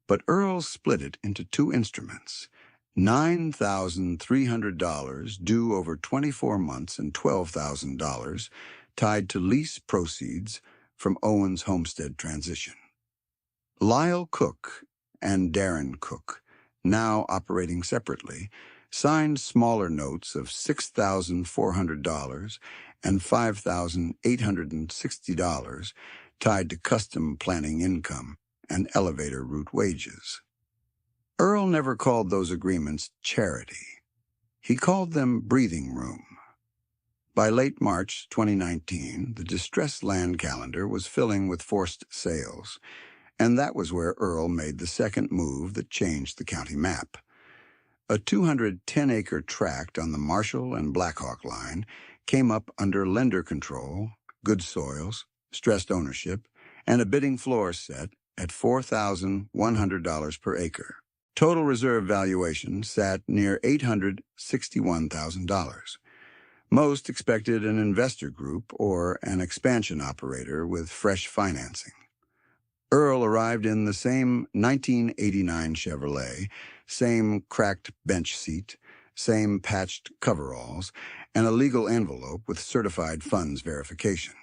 but Earl split it into 2 instruments, $9,300 due over 24 months and $12,000 tied to lease proceeds from Owen's homestead transition. Lyle Cook and Darren Cook, now operating separately, signed smaller notes of $6,400 and $5,860 tied to custom planning income and elevator route wages. Earl never called those agreements charity. He called them breathing room. By late March 2019, the distressed land calendar was filling with forced sales, and that was where Earl made the second move that changed the county map. A 210-acre tract on the Marshall and Blackhawk line came up under lender control, good soils, stressed ownership, and a bidding floor set at $4,100 per acre. Total reserve valuation sat near $861,000. Most expected an investor group or an expansion operator with fresh financing. Earl arrived in the same 1989 Chevrolet, same cracked bench seat, same patched coveralls, and a legal envelope with certified funds verification.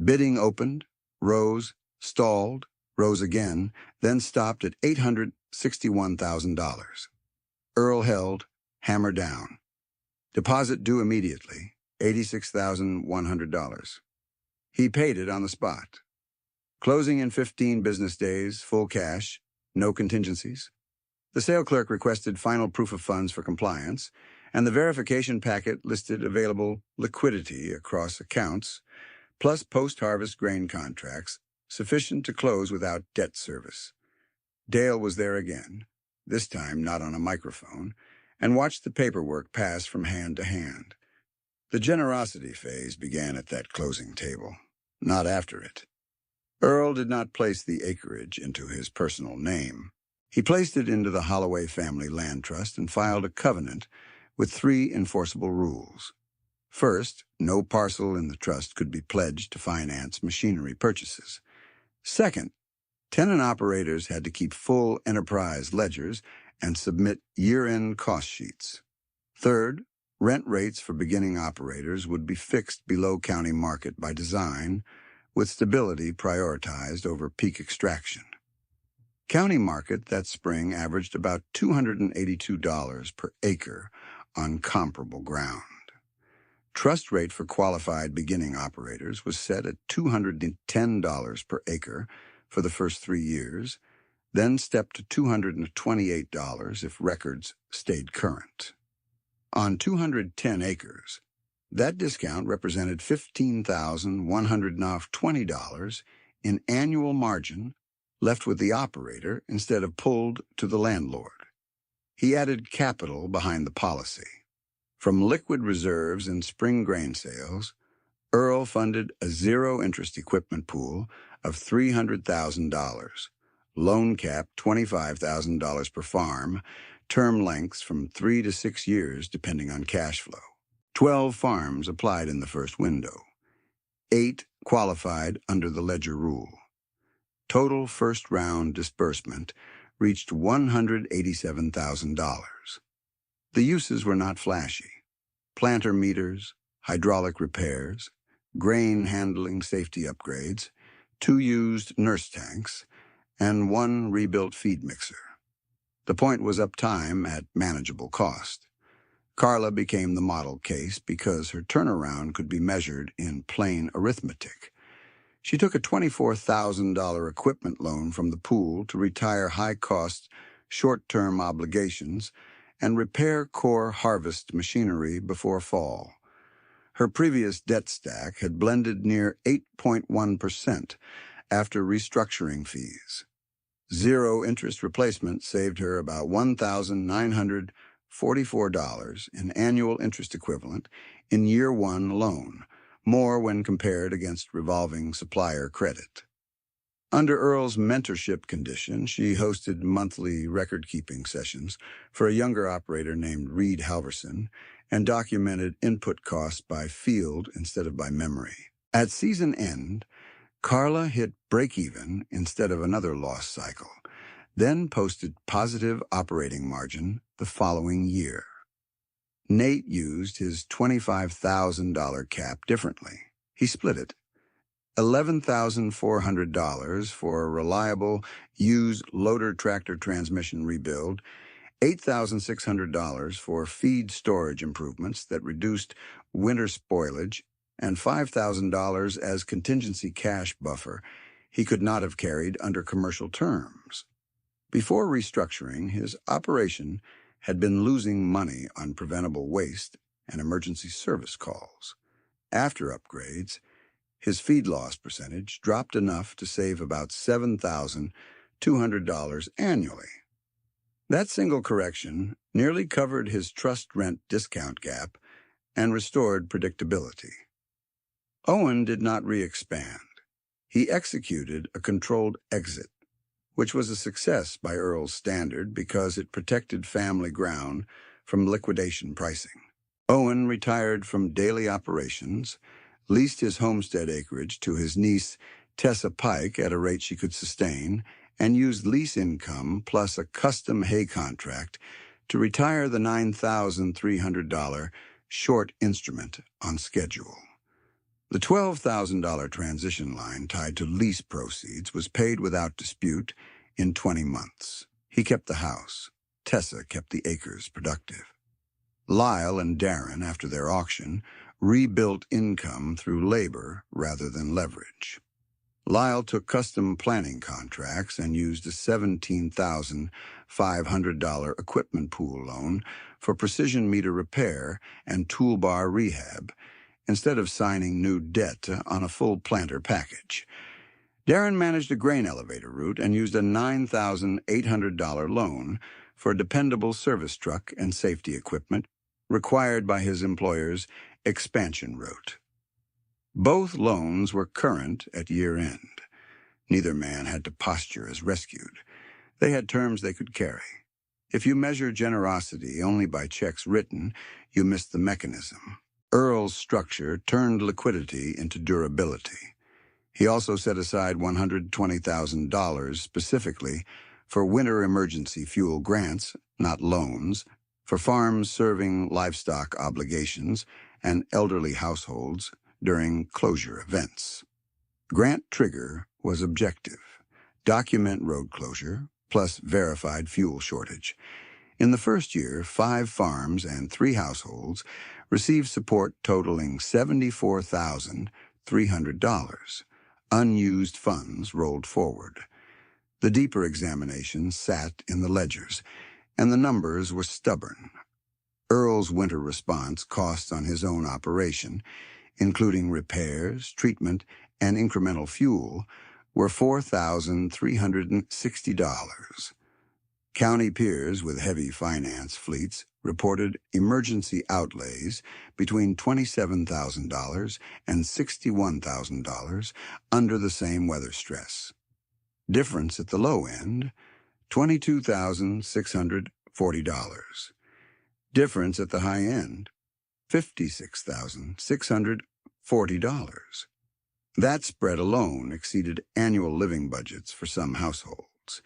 Bidding opened, rose, stalled, rose again, then stopped at $861,000. Earl held, hammer down. Deposit due immediately, $86,100. He paid it on the spot. Closing in 15 business days, full cash, no contingencies. The sale clerk requested final proof of funds for compliance, and the verification packet listed available liquidity across accounts, plus post-harvest grain contracts, sufficient to close without debt service. Dale was there again, this time not on a microphone, and watched the paperwork pass from hand to hand. The generosity phase began at that closing table, not after it. Earl did not place the acreage into his personal name. He placed it into the Holloway family land trust and filed a covenant with 3 enforceable rules. First, no parcel in the trust could be pledged to finance machinery purchases. Second, tenant operators had to keep full enterprise ledgers and submit year-end cost sheets. Third, rent rates for beginning operators would be fixed below county market by design, with stability prioritized over peak extraction. County market that spring averaged about $282 per acre on comparable ground. Trust rate for qualified beginning operators was set at $210 per acre for the first 3 years, then stepped to $228 if records stayed current. On 210 acres, that discount represented $15,120 in annual margin left with the operator instead of pulled to the landlord. He added capital behind the policy. From liquid reserves in spring grain sales, Earl funded a zero-interest equipment pool of $300,000, loan cap $25,000 per farm, term lengths from 3 to 6 years depending on cash flow. 12 farms applied in the first window. 8 qualified under the ledger rule. Total first-round disbursement reached $187,000. The uses were not flashy. Planter meters, hydraulic repairs, grain handling safety upgrades, 2 used nurse tanks, and 1 rebuilt feed mixer. The point was uptime at manageable cost. Carla became the model case because her turnaround could be measured in plain arithmetic. She took a $24,000 equipment loan from the pool to retire high-cost, short-term obligations and repair core harvest machinery before fall. Her previous debt stack had blended near 8.1% after restructuring fees. Zero-interest replacement saved her about $1,944 in annual interest equivalent in year 1 loan, more when compared against revolving supplier credit. Under Earl's mentorship condition, she hosted monthly record-keeping sessions for a younger operator named Reed Halverson and documented input costs by field instead of by memory. At season end, Carla hit break-even instead of another loss cycle, then posted positive operating margin the following year. Nate used his $25,000 cap differently. He split it. $11,400 for a reliable, used loader tractor transmission rebuild, $8,600 for feed storage improvements that reduced winter spoilage, and $5,000 as contingency cash buffer he could not have carried under commercial terms. Before restructuring, his operation had been losing money on preventable waste and emergency service calls. After upgrades, his feed loss percentage dropped enough to save about $7,200 annually. That single correction nearly covered his trust rent discount gap and restored predictability. Owen did not re-expand. He executed a controlled exit, which was a success by Earl's standard because it protected family ground from liquidation pricing. Owen retired from daily operations, leased his homestead acreage to his niece Tessa Pike at a rate she could sustain, and used lease income plus a custom hay contract to retire the $9,300 short instrument on schedule. The $12,000 transition line tied to lease proceeds was paid without dispute in 20 months. He kept the house. Tessa kept the acres productive. Lyle and Darren, after their auction, rebuilt income through labor rather than leverage. Lyle took custom planning contracts and used a $17,500 equipment pool loan for precision meter repair and toolbar rehab, instead of signing new debt on a full planter package. Darren managed a grain elevator route and used a $9,800 loan for a dependable service truck and safety equipment required by his employer's expansion route. Both loans were current at year-end. Neither man had to posture as rescued. They had terms they could carry. If you measure generosity only by checks written, you miss the mechanism. Earl's structure turned liquidity into durability. He also set aside $120,000 specifically for winter emergency fuel grants, not loans, for farms serving livestock obligations and elderly households during closure events. Grant trigger was objective. Document road closure plus verified fuel shortage. In the first year, 5 farms and 3 households received support totaling $74,300. Unused funds rolled forward. The deeper examination sat in the ledgers, and the numbers were stubborn. Earl's winter response costs on his own operation, including repairs, treatment, and incremental fuel, were $4,360. County peers with heavy finance fleets reported emergency outlays between $27,000 and $61,000 under the same weather stress. Difference at the low end, $22,640. Difference at the high end, $56,640. That spread alone exceeded annual living budgets for some households.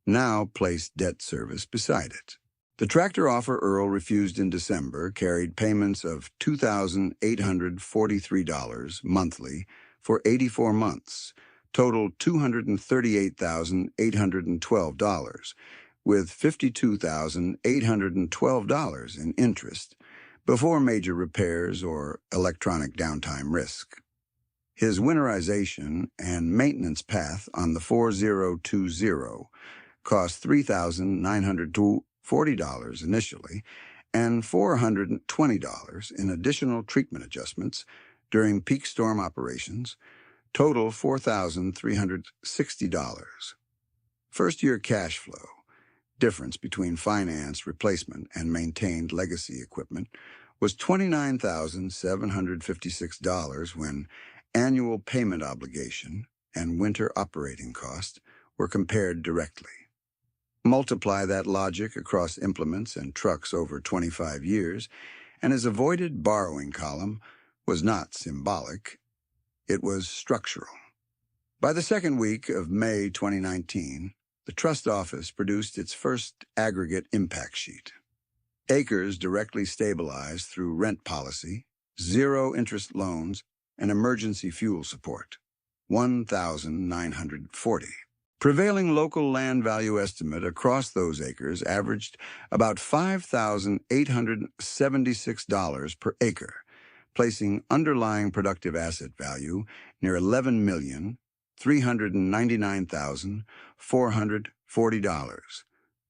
Now placed debt service beside it. The tractor offer Earl refused in December carried payments of $2,843 monthly for 84 months, totaled $238,812, with $52,812 in interest, before major repairs or electronic downtime risk. His winterization and maintenance path on the 4020 cost $3,940 initially and $420 in additional treatment adjustments during peak storm operations, total $4,360. First-year cash flow, difference between finance, replacement, and maintained legacy equipment, was $29,756 when annual payment obligation and winter operating cost were compared directly. Multiply that logic across implements and trucks over 25 years, and his avoided borrowing column was not symbolic, it was structural. By the second week of May 2019, the trust office produced its first aggregate impact sheet. Acres directly stabilized through rent policy, zero interest loans, and emergency fuel support, 1,940. Prevailing local land value estimate across those acres averaged about $5,876 per acre, placing underlying productive asset value near $11,399,440.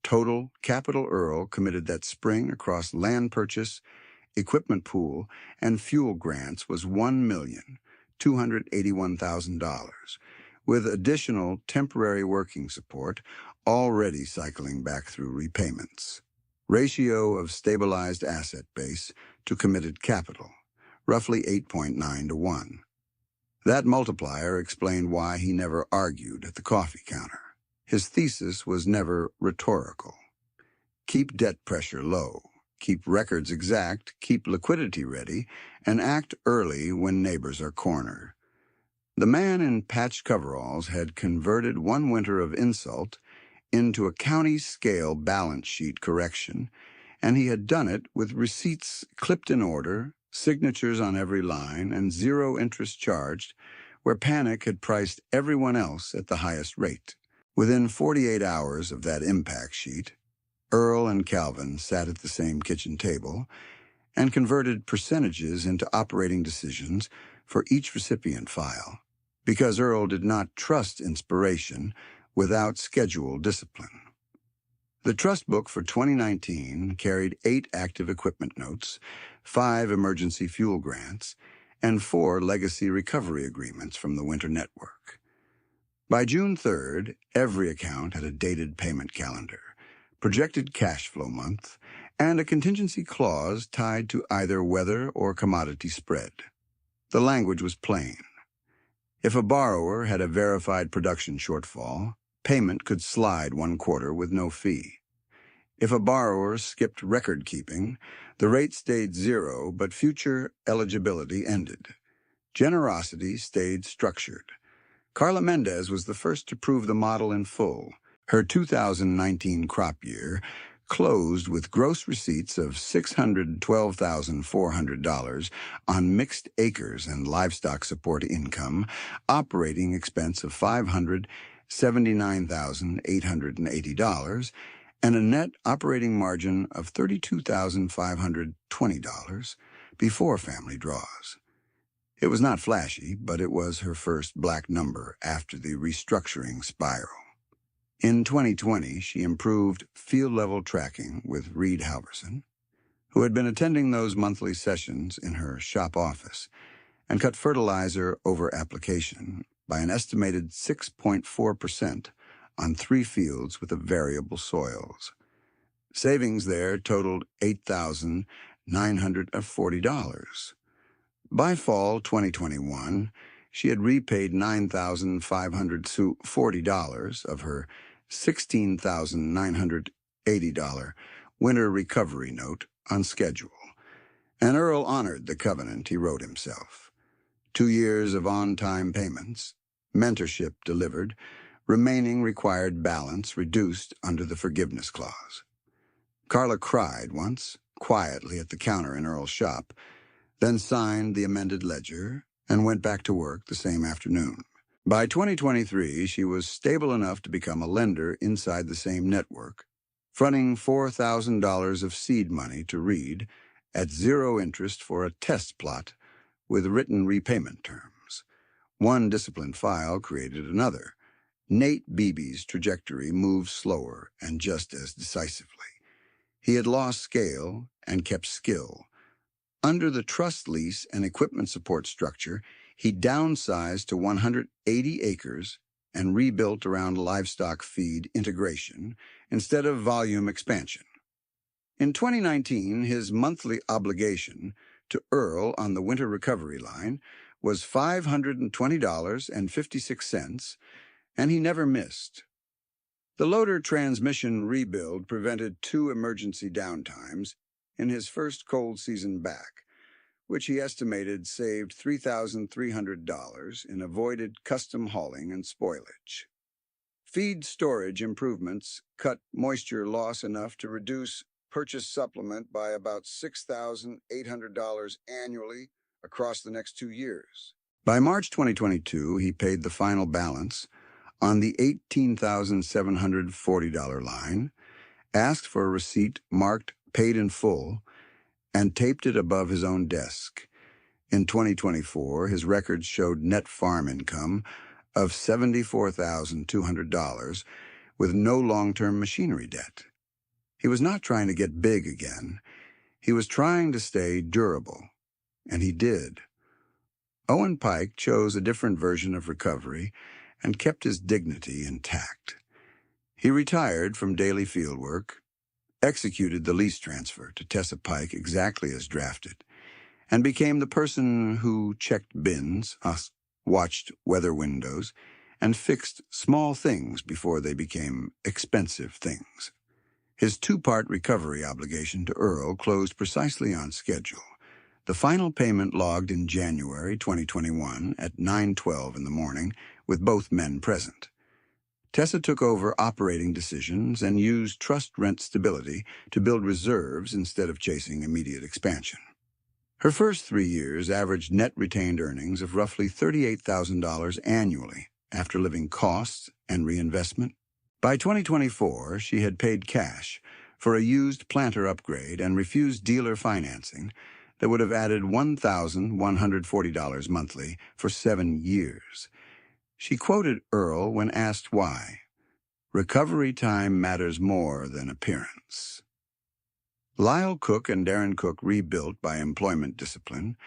Total capital Earl committed that spring across land purchase, equipment pool, and fuel grants was $1,281,000, with additional temporary working support already cycling back through repayments. Ratio of stabilized asset base to committed capital, roughly 8.9 to 1. That multiplier explained why he never argued at the coffee counter. His thesis was never rhetorical. Keep debt pressure low, keep records exact, keep liquidity ready, and act early when neighbors are cornered. The man in patched coveralls had converted one winter of insult into a county-scale balance sheet correction, and he had done it with receipts clipped in order, signatures on every line, and zero interest charged, where panic had priced everyone else at the highest rate. Within 48 hours of that impact sheet, Earl and Calvin sat at the same kitchen table and converted percentages into operating decisions for each recipient file, because Earl did not trust inspiration without schedule discipline. The trust book for 2019 carried 8 active equipment notes, 5 emergency fuel grants, and 4 legacy recovery agreements from the Winter Network. By June 3rd, every account had a dated payment calendar, projected cash flow month, and a contingency clause tied to either weather or commodity spread. The language was plain. If a borrower had a verified production shortfall, payment could slide 1 quarter with no fee. If a borrower skipped record-keeping, the rate stayed 0, but future eligibility ended. Generosity stayed structured. Carla Mendez was the first to prove the model in full. Her 2019 crop year closed with gross receipts of $612,400 on mixed acres and livestock support income, operating expense of $579,880, and a net operating margin of $32,520 before family draws. It was not flashy, but it was her first black number after the restructuring spiral. In 2020, she improved field-level tracking with Reed Halverson, who had been attending those monthly sessions in her shop office, and cut fertilizer over application by an estimated 6.4% on 3 fields with variable soils. Savings there totaled $8,940. By fall 2021, she had repaid $9,540 of her $16,980 winter recovery note on schedule, and Earl honored the covenant he wrote himself. 2 years of on-time payments, mentorship delivered, remaining required balance reduced under the forgiveness clause. Carla cried once, quietly at the counter in Earl's shop, then signed the amended ledger and went back to work the same afternoon. By 2023, she was stable enough to become a lender inside the same network, fronting $4,000 of seed money to Reed at 0 interest for a test plot with written repayment terms. One disciplined file created another. Nate Beebe's trajectory moved slower and just as decisively. He had lost scale and kept skill. Under the trust lease and equipment support structure, he downsized to 180 acres and rebuilt around livestock feed integration instead of volume expansion. In 2019, his monthly obligation to Earl on the winter recovery line was $520.56, and he never missed. The loader transmission rebuild prevented 2 emergency downtimes in his first cold season back, which he estimated saved $3,300 in avoided custom hauling and spoilage. Feed storage improvements cut moisture loss enough to reduce purchase supplement by about $6,800 annually across the next 2 years. By March 2022, he paid the final balance on the $18,740 line, asked for a receipt marked paid in full, and taped it above his own desk. In 2024, his records showed net farm income of $74,200 with no long-term machinery debt. He was not trying to get big again. He was trying to stay durable, and he did. Owen Pike chose a different version of recovery and kept his dignity intact. He retired from daily fieldwork, executed the lease transfer to Tessa Pike exactly as drafted, and became the person who checked bins, watched weather windows, and fixed small things before they became expensive things. His 2-part recovery obligation to Earl closed precisely on schedule. The final payment logged in January 2021 at 9:12 in the morning, with both men present. Tessa took over operating decisions and used trust rent stability to build reserves instead of chasing immediate expansion. Her first 3 years averaged net retained earnings of roughly $38,000 annually after living costs and reinvestment. By 2024, she had paid cash for a used planter upgrade and refused dealer financing that would have added $1,140 monthly for 7 years. She quoted Earl when asked why. "Recovery time matters more than appearance." Lyle Cook and Darren Cook rebuilt by employment discipline,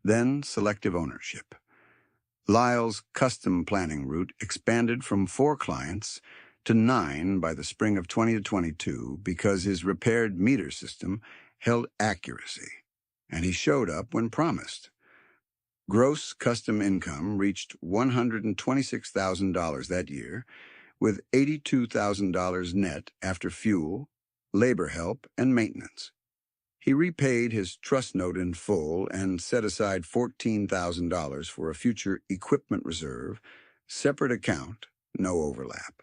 then selective ownership. Lyle's custom planning route expanded from 4 clients to 9 by the spring of 2022 because his repaired meter system held accuracy, and he showed up when promised. Gross custom income reached $126,000 that year, with $82,000 net after fuel, labor help, and maintenance. He repaid his trust note in full and set aside $14,000 for a future equipment reserve, separate account, no overlap.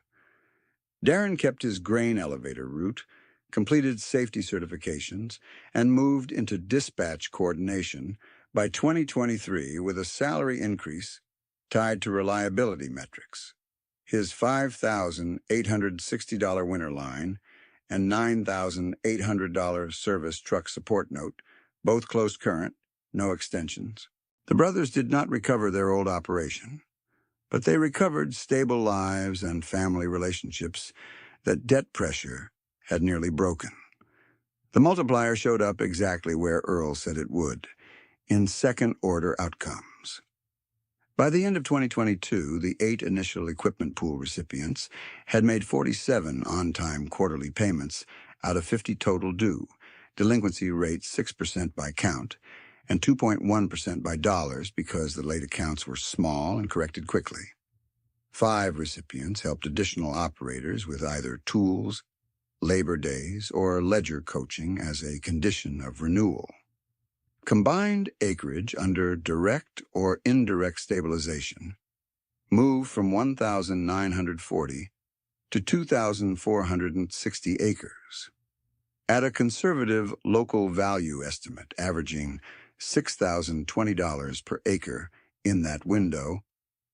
Darren kept his grain elevator route, completed safety certifications, and moved into dispatch coordination by 2023 with a salary increase tied to reliability metrics. His $5,860 winter line and $9,800 service truck support note, both closed current, no extensions. The brothers did not recover their old operation, but they recovered stable lives and family relationships that debt pressure had nearly broken. The multiplier showed up exactly where Earl said it would, in second-order outcomes. By the end of 2022, the 8 initial equipment pool recipients had made 47 on-time quarterly payments out of 50 total due, delinquency rate 6% by count, and 2.1% by dollars because the late accounts were small and corrected quickly. 5 recipients helped additional operators with either tools, labor days, or ledger coaching as a condition of renewal. Combined acreage under direct or indirect stabilization moved from 1,940 to 2,460 acres. At a conservative local value estimate averaging $6,020 per acre in that window,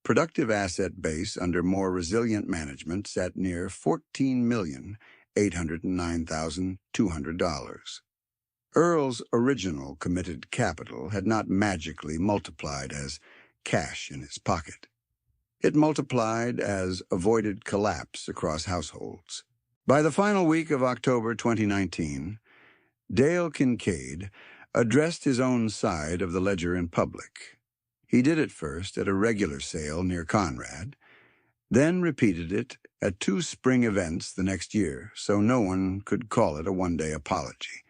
productive asset base under more resilient management sat near $14,809,200. Earl's original committed capital had not magically multiplied as cash in his pocket. It multiplied as avoided collapse across households. By the final week of October 2019, Dale Kincaid addressed his own side of the ledger in public. He did it first at a regular sale near Conrad, then repeated it at 2 spring events the next year, so no one could call it a one-day apology.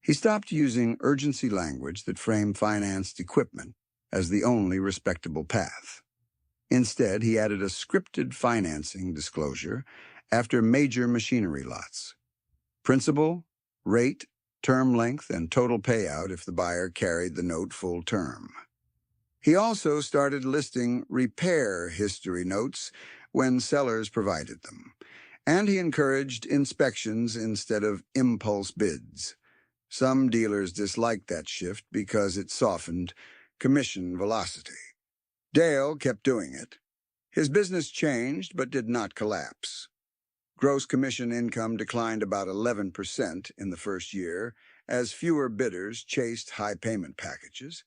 He stopped using urgency language that framed financed equipment as the only respectable path. Instead, he added a scripted financing disclosure after major machinery lots: principal, rate, term length, and total payout if the buyer carried the note full term. He also started listing repair history notes when sellers provided them, and he encouraged inspections instead of impulse bids. Some dealers disliked that shift because it softened commission velocity. Dale kept doing it. His business changed but did not collapse. Gross commission income declined about 11% in the first year as fewer bidders chased high payment packages,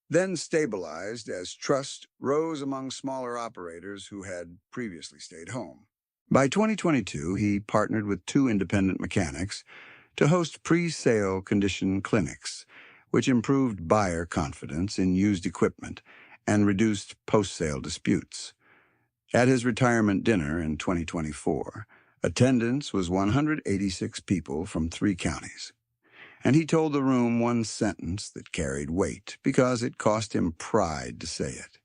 then stabilized as trust rose among smaller operators who had previously stayed home. By 2022, he partnered with 2 independent mechanics to host pre-sale condition clinics, which improved buyer confidence in used equipment and reduced post-sale disputes. At his retirement dinner in 2024, attendance was 186 people from 3 counties, and he told the room one sentence that carried weight because it cost him pride to say it.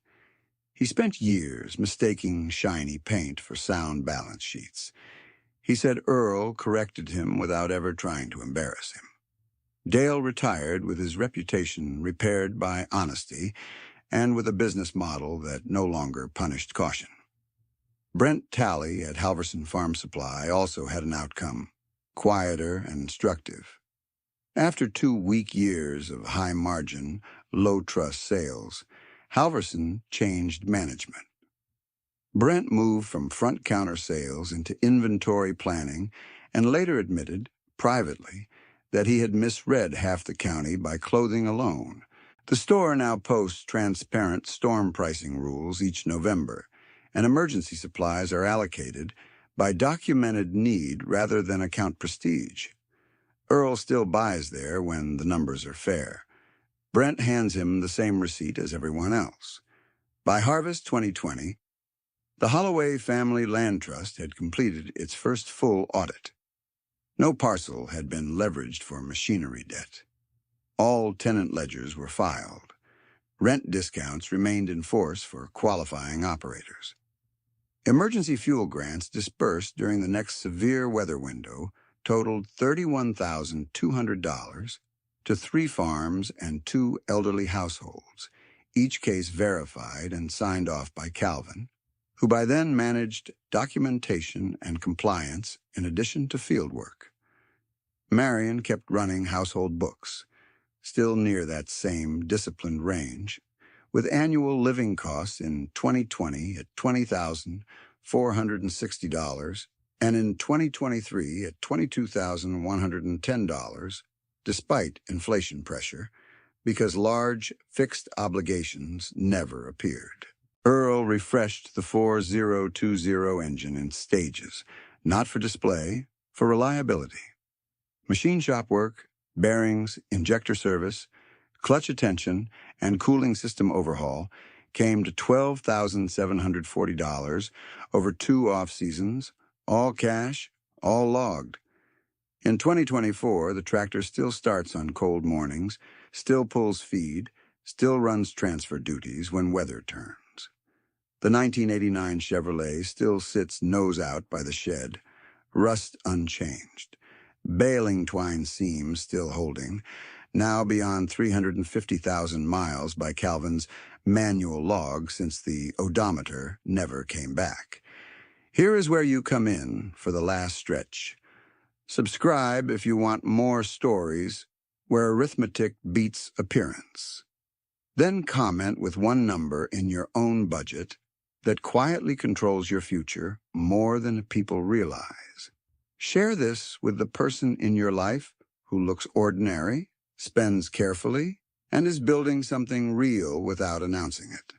He spent years mistaking shiny paint for sound balance sheets. He said Earl corrected him without ever trying to embarrass him. Dale retired with his reputation repaired by honesty and with a business model that no longer punished caution. Brent Talley at Halverson Farm Supply also had an outcome, quieter and instructive. After 2 weak years of high-margin, low-trust sales, Halverson changed management. Brent moved from front-counter sales into inventory planning and later admitted, privately, that he had misread half the county by clothing alone. The store now posts transparent storm pricing rules each November, and emergency supplies are allocated by documented need rather than account prestige. Earl still buys there when the numbers are fair. Brent hands him the same receipt as everyone else. By harvest 2020, the Holloway Family Land Trust had completed its first full audit. No parcel had been leveraged for machinery debt. All tenant ledgers were filed. Rent discounts remained in force for qualifying operators. Emergency fuel grants disbursed during the next severe weather window totaled $31,200 to 3 farms and 2 elderly households, each case verified and signed off by Calvin, who by then managed documentation and compliance in addition to fieldwork. Marion kept running household books, still near that same disciplined range, with annual living costs in 2020 at $20,460 and in 2023 at $22,110, despite inflation pressure, because large fixed obligations never appeared. Earl refreshed the 4020 engine in stages, not for display, for reliability. Machine shop work, bearings, injector service, clutch attention, and cooling system overhaul came to $12,740 over 2 off-seasons, all cash, all logged. In 2024, the tractor still starts on cold mornings, still pulls feed, still runs transfer duties when weather turns. The 1989 Chevrolet still sits nose out by the shed, rust unchanged. Baling twine seams still holding, now beyond 350,000 miles by Calvin's manual log since the odometer never came back. Here is where you come in for the last stretch. Subscribe if you want more stories where arithmetic beats appearance. Then comment with one number in your own budget that quietly controls your future more than people realize. Share this with the person in your life who looks ordinary, spends carefully, and is building something real without announcing it.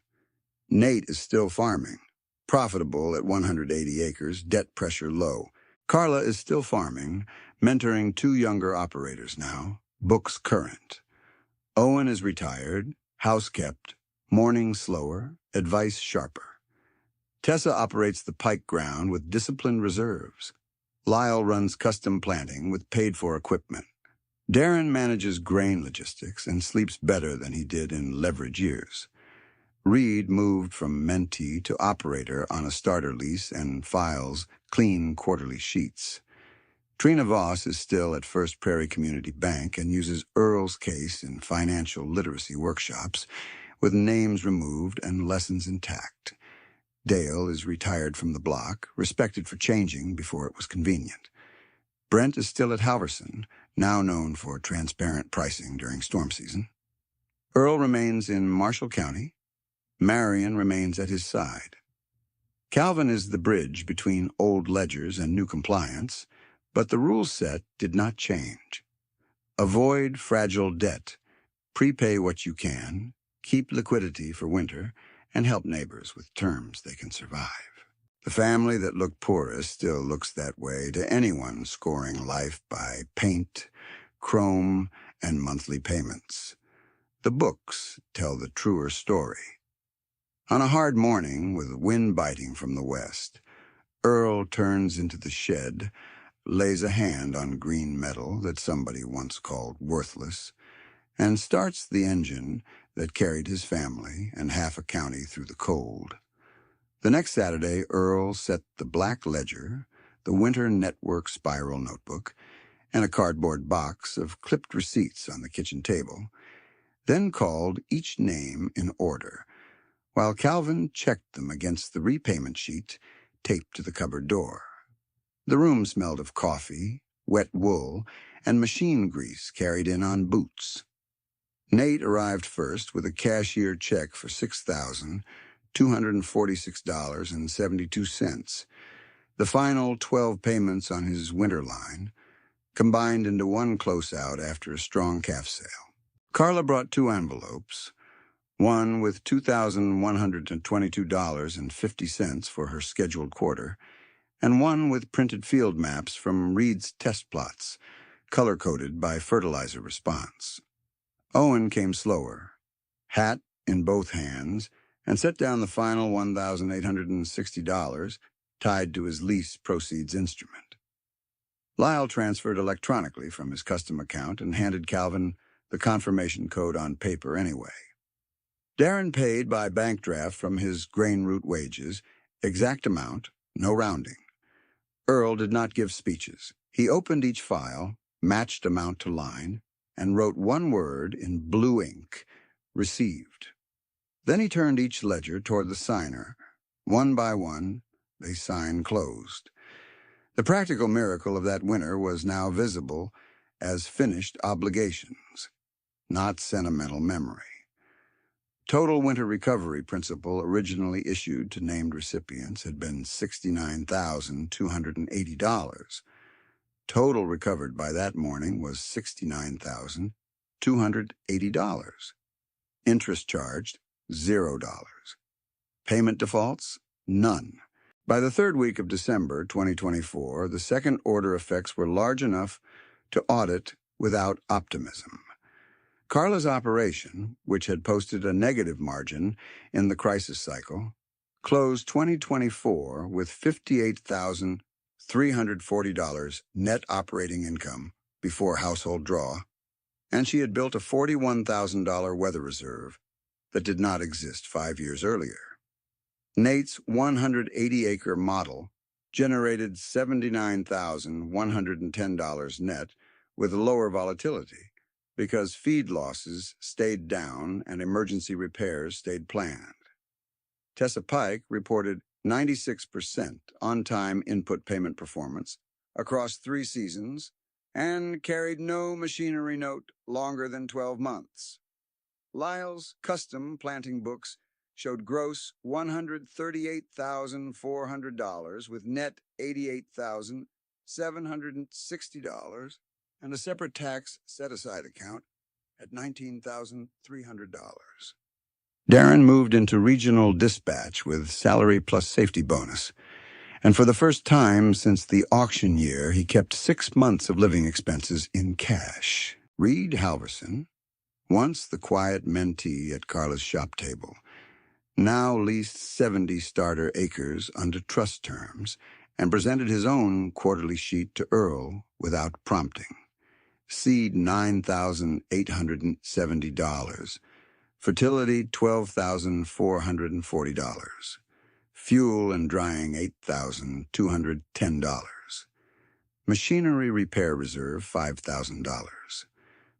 Nate is still farming, profitable at 180 acres, debt pressure low. Carla is still farming, mentoring 2 younger operators now, books current. Owen is retired, house kept, morning slower, advice sharper. Tessa operates the pike ground with disciplined reserves. Lyle runs custom planting with paid-for equipment. Darren manages grain logistics and sleeps better than he did in leverage years. Reed moved from mentee to operator on a starter lease and files clean quarterly sheets. Trina Voss is still at First Prairie Community Bank and uses Earl's case in financial literacy workshops, with names removed and lessons intact. Dale is retired from the block, respected for changing before it was convenient. Brent is still at Halverson, now known for transparent pricing during storm season. Earl remains in Marshall County. Marion remains at his side. Calvin is the bridge between old ledgers and new compliance, but the rule set did not change. Avoid fragile debt, prepay what you can, keep liquidity for winter, and help neighbors with terms they can survive. The family that looked poorest still looks that way to anyone scoring life by paint, chrome, and monthly payments. The books tell the truer story. On a hard morning, with wind biting from the west, Earl turns into the shed, lays a hand on green metal that somebody once called worthless, and starts the engine that carried his family and half a county through the cold. The next Saturday, Earl set the black ledger, the winter network spiral notebook, and a cardboard box of clipped receipts on the kitchen table, then called each name in order, while Calvin checked them against the repayment sheet taped to the cupboard door. The room smelled of coffee, wet wool, and machine grease carried in on boots. Nate arrived first with a cashier check for $6,246.72, the final 12 payments on his winter line, combined into one close-out after a strong calf sale. Carla brought 2 envelopes, one with $2,122.50 for her scheduled quarter, and one with printed field maps from Reed's test plots, color-coded by fertilizer response. Owen came slower, hat in both hands, and set down the final $1,860 tied to his lease proceeds instrument. Lyle transferred electronically from his custom account and handed Calvin the confirmation code on paper anyway. Darren paid by bank draft from his grain route wages, exact amount, no rounding. Earl did not give speeches. He opened each file, matched amount to line, and wrote one word in blue ink, received. Then he turned each ledger toward the signer. One by one, they signed closed. The practical miracle of that winter was now visible as finished obligations, not sentimental memory. Total winter recovery principal originally issued to named recipients had been $69,280. Total recovered by that morning was $69,280. Interest charged, $0. Payment defaults, none. By the third week of December 2024, the second order effects were large enough to audit without optimism. Carla's operation, which had posted a negative margin in the crisis cycle, closed 2024 with $58,340 net operating income before household draw, and she had built a $41,000 weather reserve that did not exist 5 years earlier. Nate's 180-acre model generated $79,110 net with lower volatility because feed losses stayed down and emergency repairs stayed planned. Tessa Pike reported 96% on-time input payment performance across 3 seasons and carried no machinery note longer than 12 months. Lyle's custom planting books showed gross $138,400 with net $88,760 and a separate tax set-aside account at $19,300. Darren moved into regional dispatch with salary plus safety bonus, and for the first time since the auction year, he kept 6 months of living expenses in cash. Reed Halverson, once the quiet mentee at Carla's shop table, now leased 70 starter acres under trust terms and presented his own quarterly sheet to Earl without prompting. Seed $9,870. Fertility $12,440. Fuel and drying $8,210. Machinery repair reserve $5,000.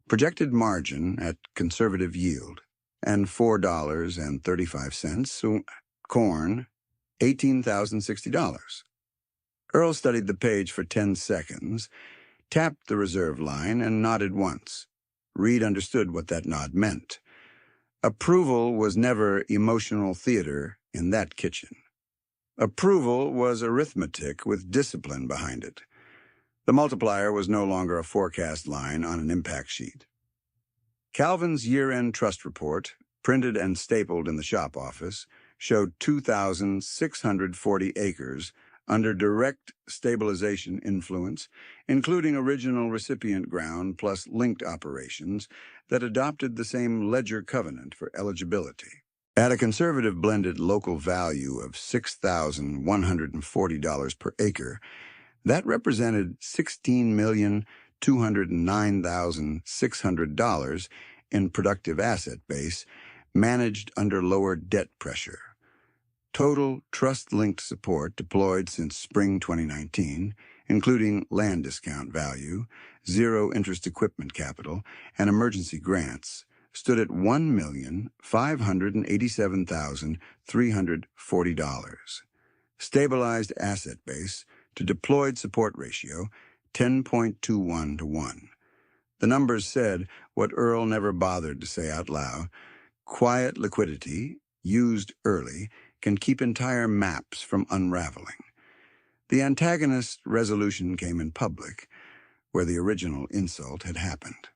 Projected margin at conservative yield and $4.35. Corn $18,060. Earl studied the page for 10 seconds, tapped the reserve line, and nodded once. Reed understood what that nod meant. Approval was never emotional theater in that kitchen. Approval was arithmetic with discipline behind it. The multiplier was no longer a forecast line on an impact sheet. Calvin's year-end trust report, printed and stapled in the shop office, showed 2,640 acres under direct stabilization influence, including original recipient ground plus linked operations that adopted the same ledger covenant for eligibility. At a conservative blended local value of $6,140 per acre, that represented $16,209,600 in productive asset base managed under lower debt pressure. Total trust-linked support deployed since spring 2019, including land discount value, zero-interest equipment capital, and emergency grants, stood at $1,587,340. Stabilized asset base to deployed support ratio, 10.21 to 1. The numbers said what Earl never bothered to say out loud: quiet liquidity, used early, can keep entire maps from unraveling. The antagonist resolution came in public, where the original insult had happened.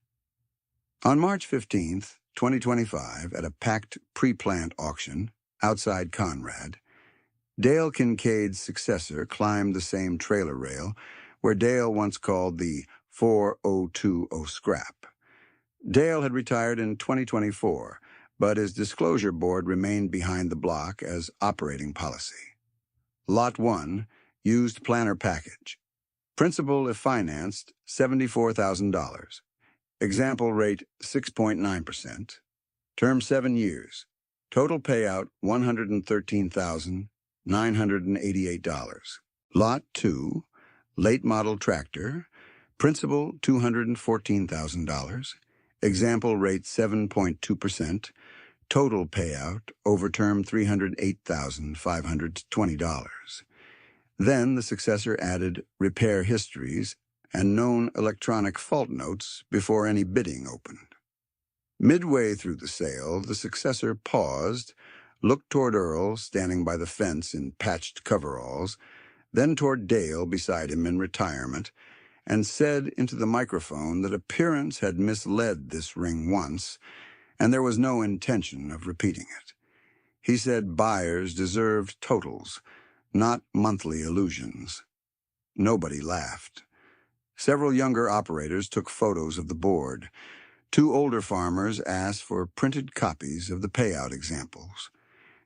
On March 15th, 2025, at a packed pre-plant auction outside Conrad, Dale Kincaid's successor climbed the same trailer rail where Dale once called the 4020 scrap. Dale had retired in 2024, but his disclosure board remained behind the block as operating policy. Lot 1, used planner package. Principal, if financed, $74,000. Example rate 6.9%. Term 7 years. Total payout $113,988. Lot 2, late model tractor. Principal $214,000. Example rate 7.2%. Total payout over term $308,520. Then the successor added repair histories and known electronic fault notes before any bidding opened. Midway through the sale, the successor paused, looked toward Earl, standing by the fence in patched coveralls, then toward Dale beside him in retirement, and said into the microphone that appearance had misled this ring once, and there was no intention of repeating it. He said buyers deserved totals, not monthly illusions. Nobody laughed. Several younger operators took photos of the board. 2 older farmers asked for printed copies of the payout examples.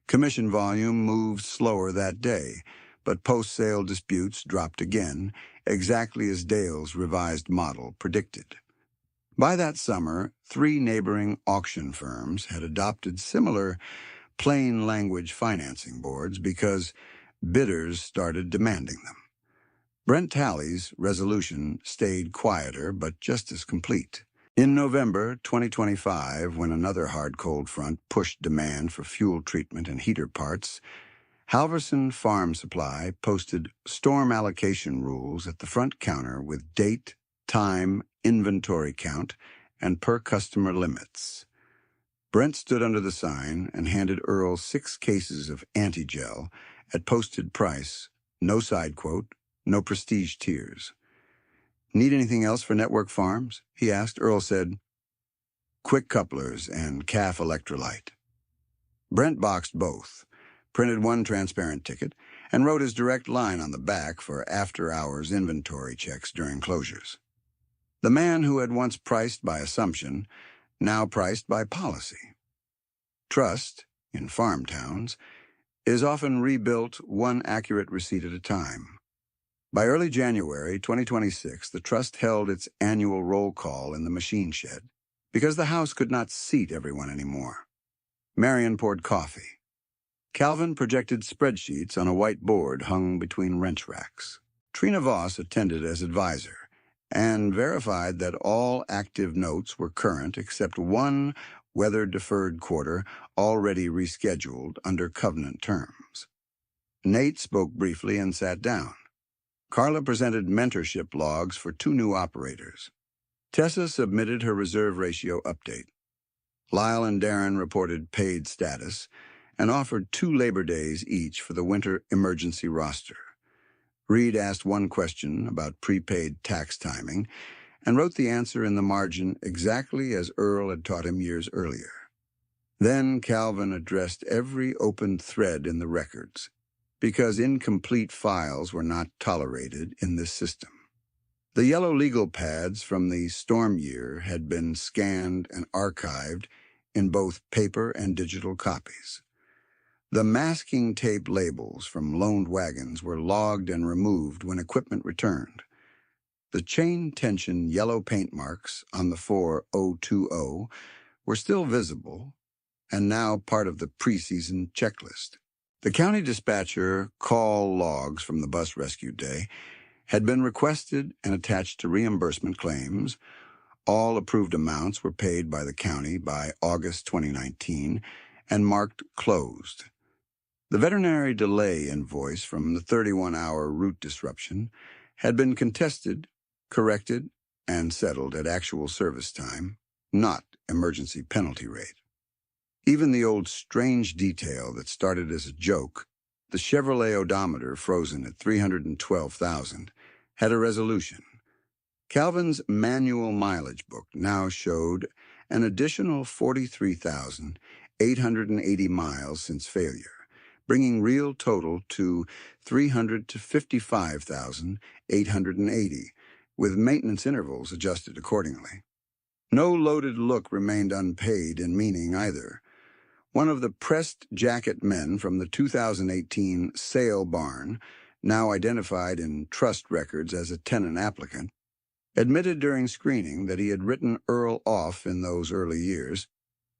Commission volume moved slower that day, but post-sale disputes dropped again, exactly as Dale's revised model predicted. By that summer, 3 neighboring auction firms had adopted similar plain language financing boards because bidders started demanding them. Brent Talley's resolution stayed quieter but just as complete. In November 2025, when another hard-cold front pushed demand for fuel treatment and heater parts, Halverson Farm Supply posted storm allocation rules at the front counter with date, time, inventory count, and per-customer limits. Brent stood under the sign and handed Earl 6 cases of anti-gel at posted price, no side quote, no prestige tiers. "Need anything else for Network Farms?" he asked. Earl said, "Quick couplers and calf electrolyte." Brent boxed both, printed 1 transparent ticket, and wrote his direct line on the back for after-hours inventory checks during closures. The man who had once priced by assumption, now priced by policy. Trust, in farm towns, is often rebuilt 1 accurate receipt at a time. By early January 2026, the trust held its annual roll call in the machine shed because the house could not seat everyone anymore. Marion poured coffee. Calvin projected spreadsheets on a white board hung between wrench racks. Trina Voss attended as advisor and verified that all active notes were current except 1 weather-deferred quarter already rescheduled under covenant terms. Nate spoke briefly and sat down. Carla presented mentorship logs for 2 new operators. Tessa submitted her reserve ratio update. Lyle and Darren reported paid status and offered 2 Labor Days each for the winter emergency roster. Reed asked 1 question about prepaid tax timing and wrote the answer in the margin exactly as Earl had taught him years earlier. Then Calvin addressed every open thread in the records, because incomplete files were not tolerated in this system. The yellow legal pads from the storm year had been scanned and archived in both paper and digital copies. The masking tape labels from loaned wagons were logged and removed when equipment returned. The chain tension yellow paint marks on the 4020 were still visible and now part of the preseason checklist. The county dispatcher call logs from the bus rescue day had been requested and attached to reimbursement claims. All approved amounts were paid by the county by August 2019 and marked closed. The veterinary delay invoice from the 31-hour route disruption had been contested, corrected, and settled at actual service time, not emergency penalty rate. Even the old strange detail that started as a joke, the Chevrolet odometer frozen at 312,000, had a resolution. Calvin's manual mileage book now showed an additional 43,880 miles since failure, bringing real total to 355,880, with maintenance intervals adjusted accordingly. No loaded look remained unpaid in meaning either. One of the pressed jacket men from the 2018 sale barn, now identified in trust records as a tenant applicant, admitted during screening that he had written Earl off in those early years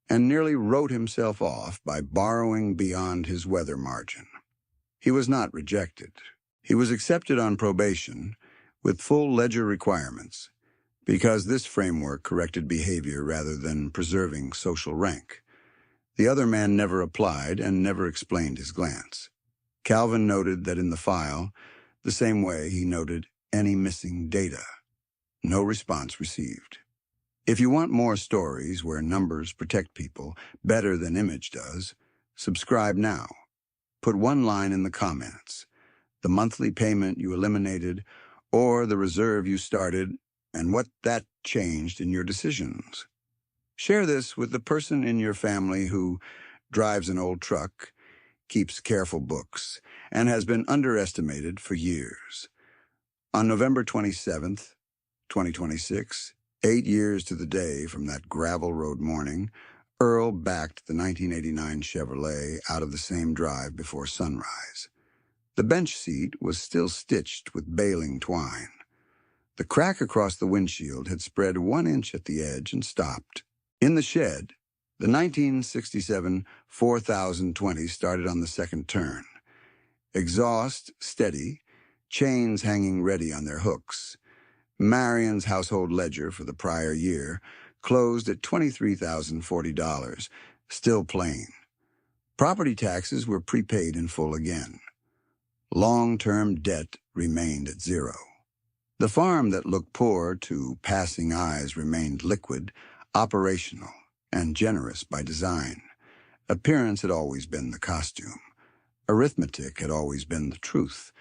and nearly wrote himself off by borrowing beyond his weather margin. He was not rejected. He was accepted on probation with full ledger requirements because this framework corrected behavior rather than preserving social rank. The other man never applied and never explained his glance. Calvin noted that in the file, the same way he noted any missing data. No response received. If you want more stories where numbers protect people better than image does, subscribe now. Put one line in the comments, the monthly payment you eliminated or the reserve you started, and what that changed in your decisions. Share this with the person in your family who drives an old truck, keeps careful books, and has been underestimated for years. On November 27th, 2026, 8 years to the day from that gravel road morning, Earl backed the 1989 Chevrolet out of the same drive before sunrise. The bench seat was still stitched with baling twine. The crack across the windshield had spread 1 inch at the edge and stopped. In the shed, the 1967 4020 started on the second turn. Exhaust steady, chains hanging ready on their hooks. Marion's household ledger for the prior year closed at $23,040, still plain. Property taxes were prepaid in full again. Long-term debt remained at zero. The farm that looked poor to passing eyes remained liquid, operational, and generous by design. Appearance had always been the costume. Arithmetic had always been the truth.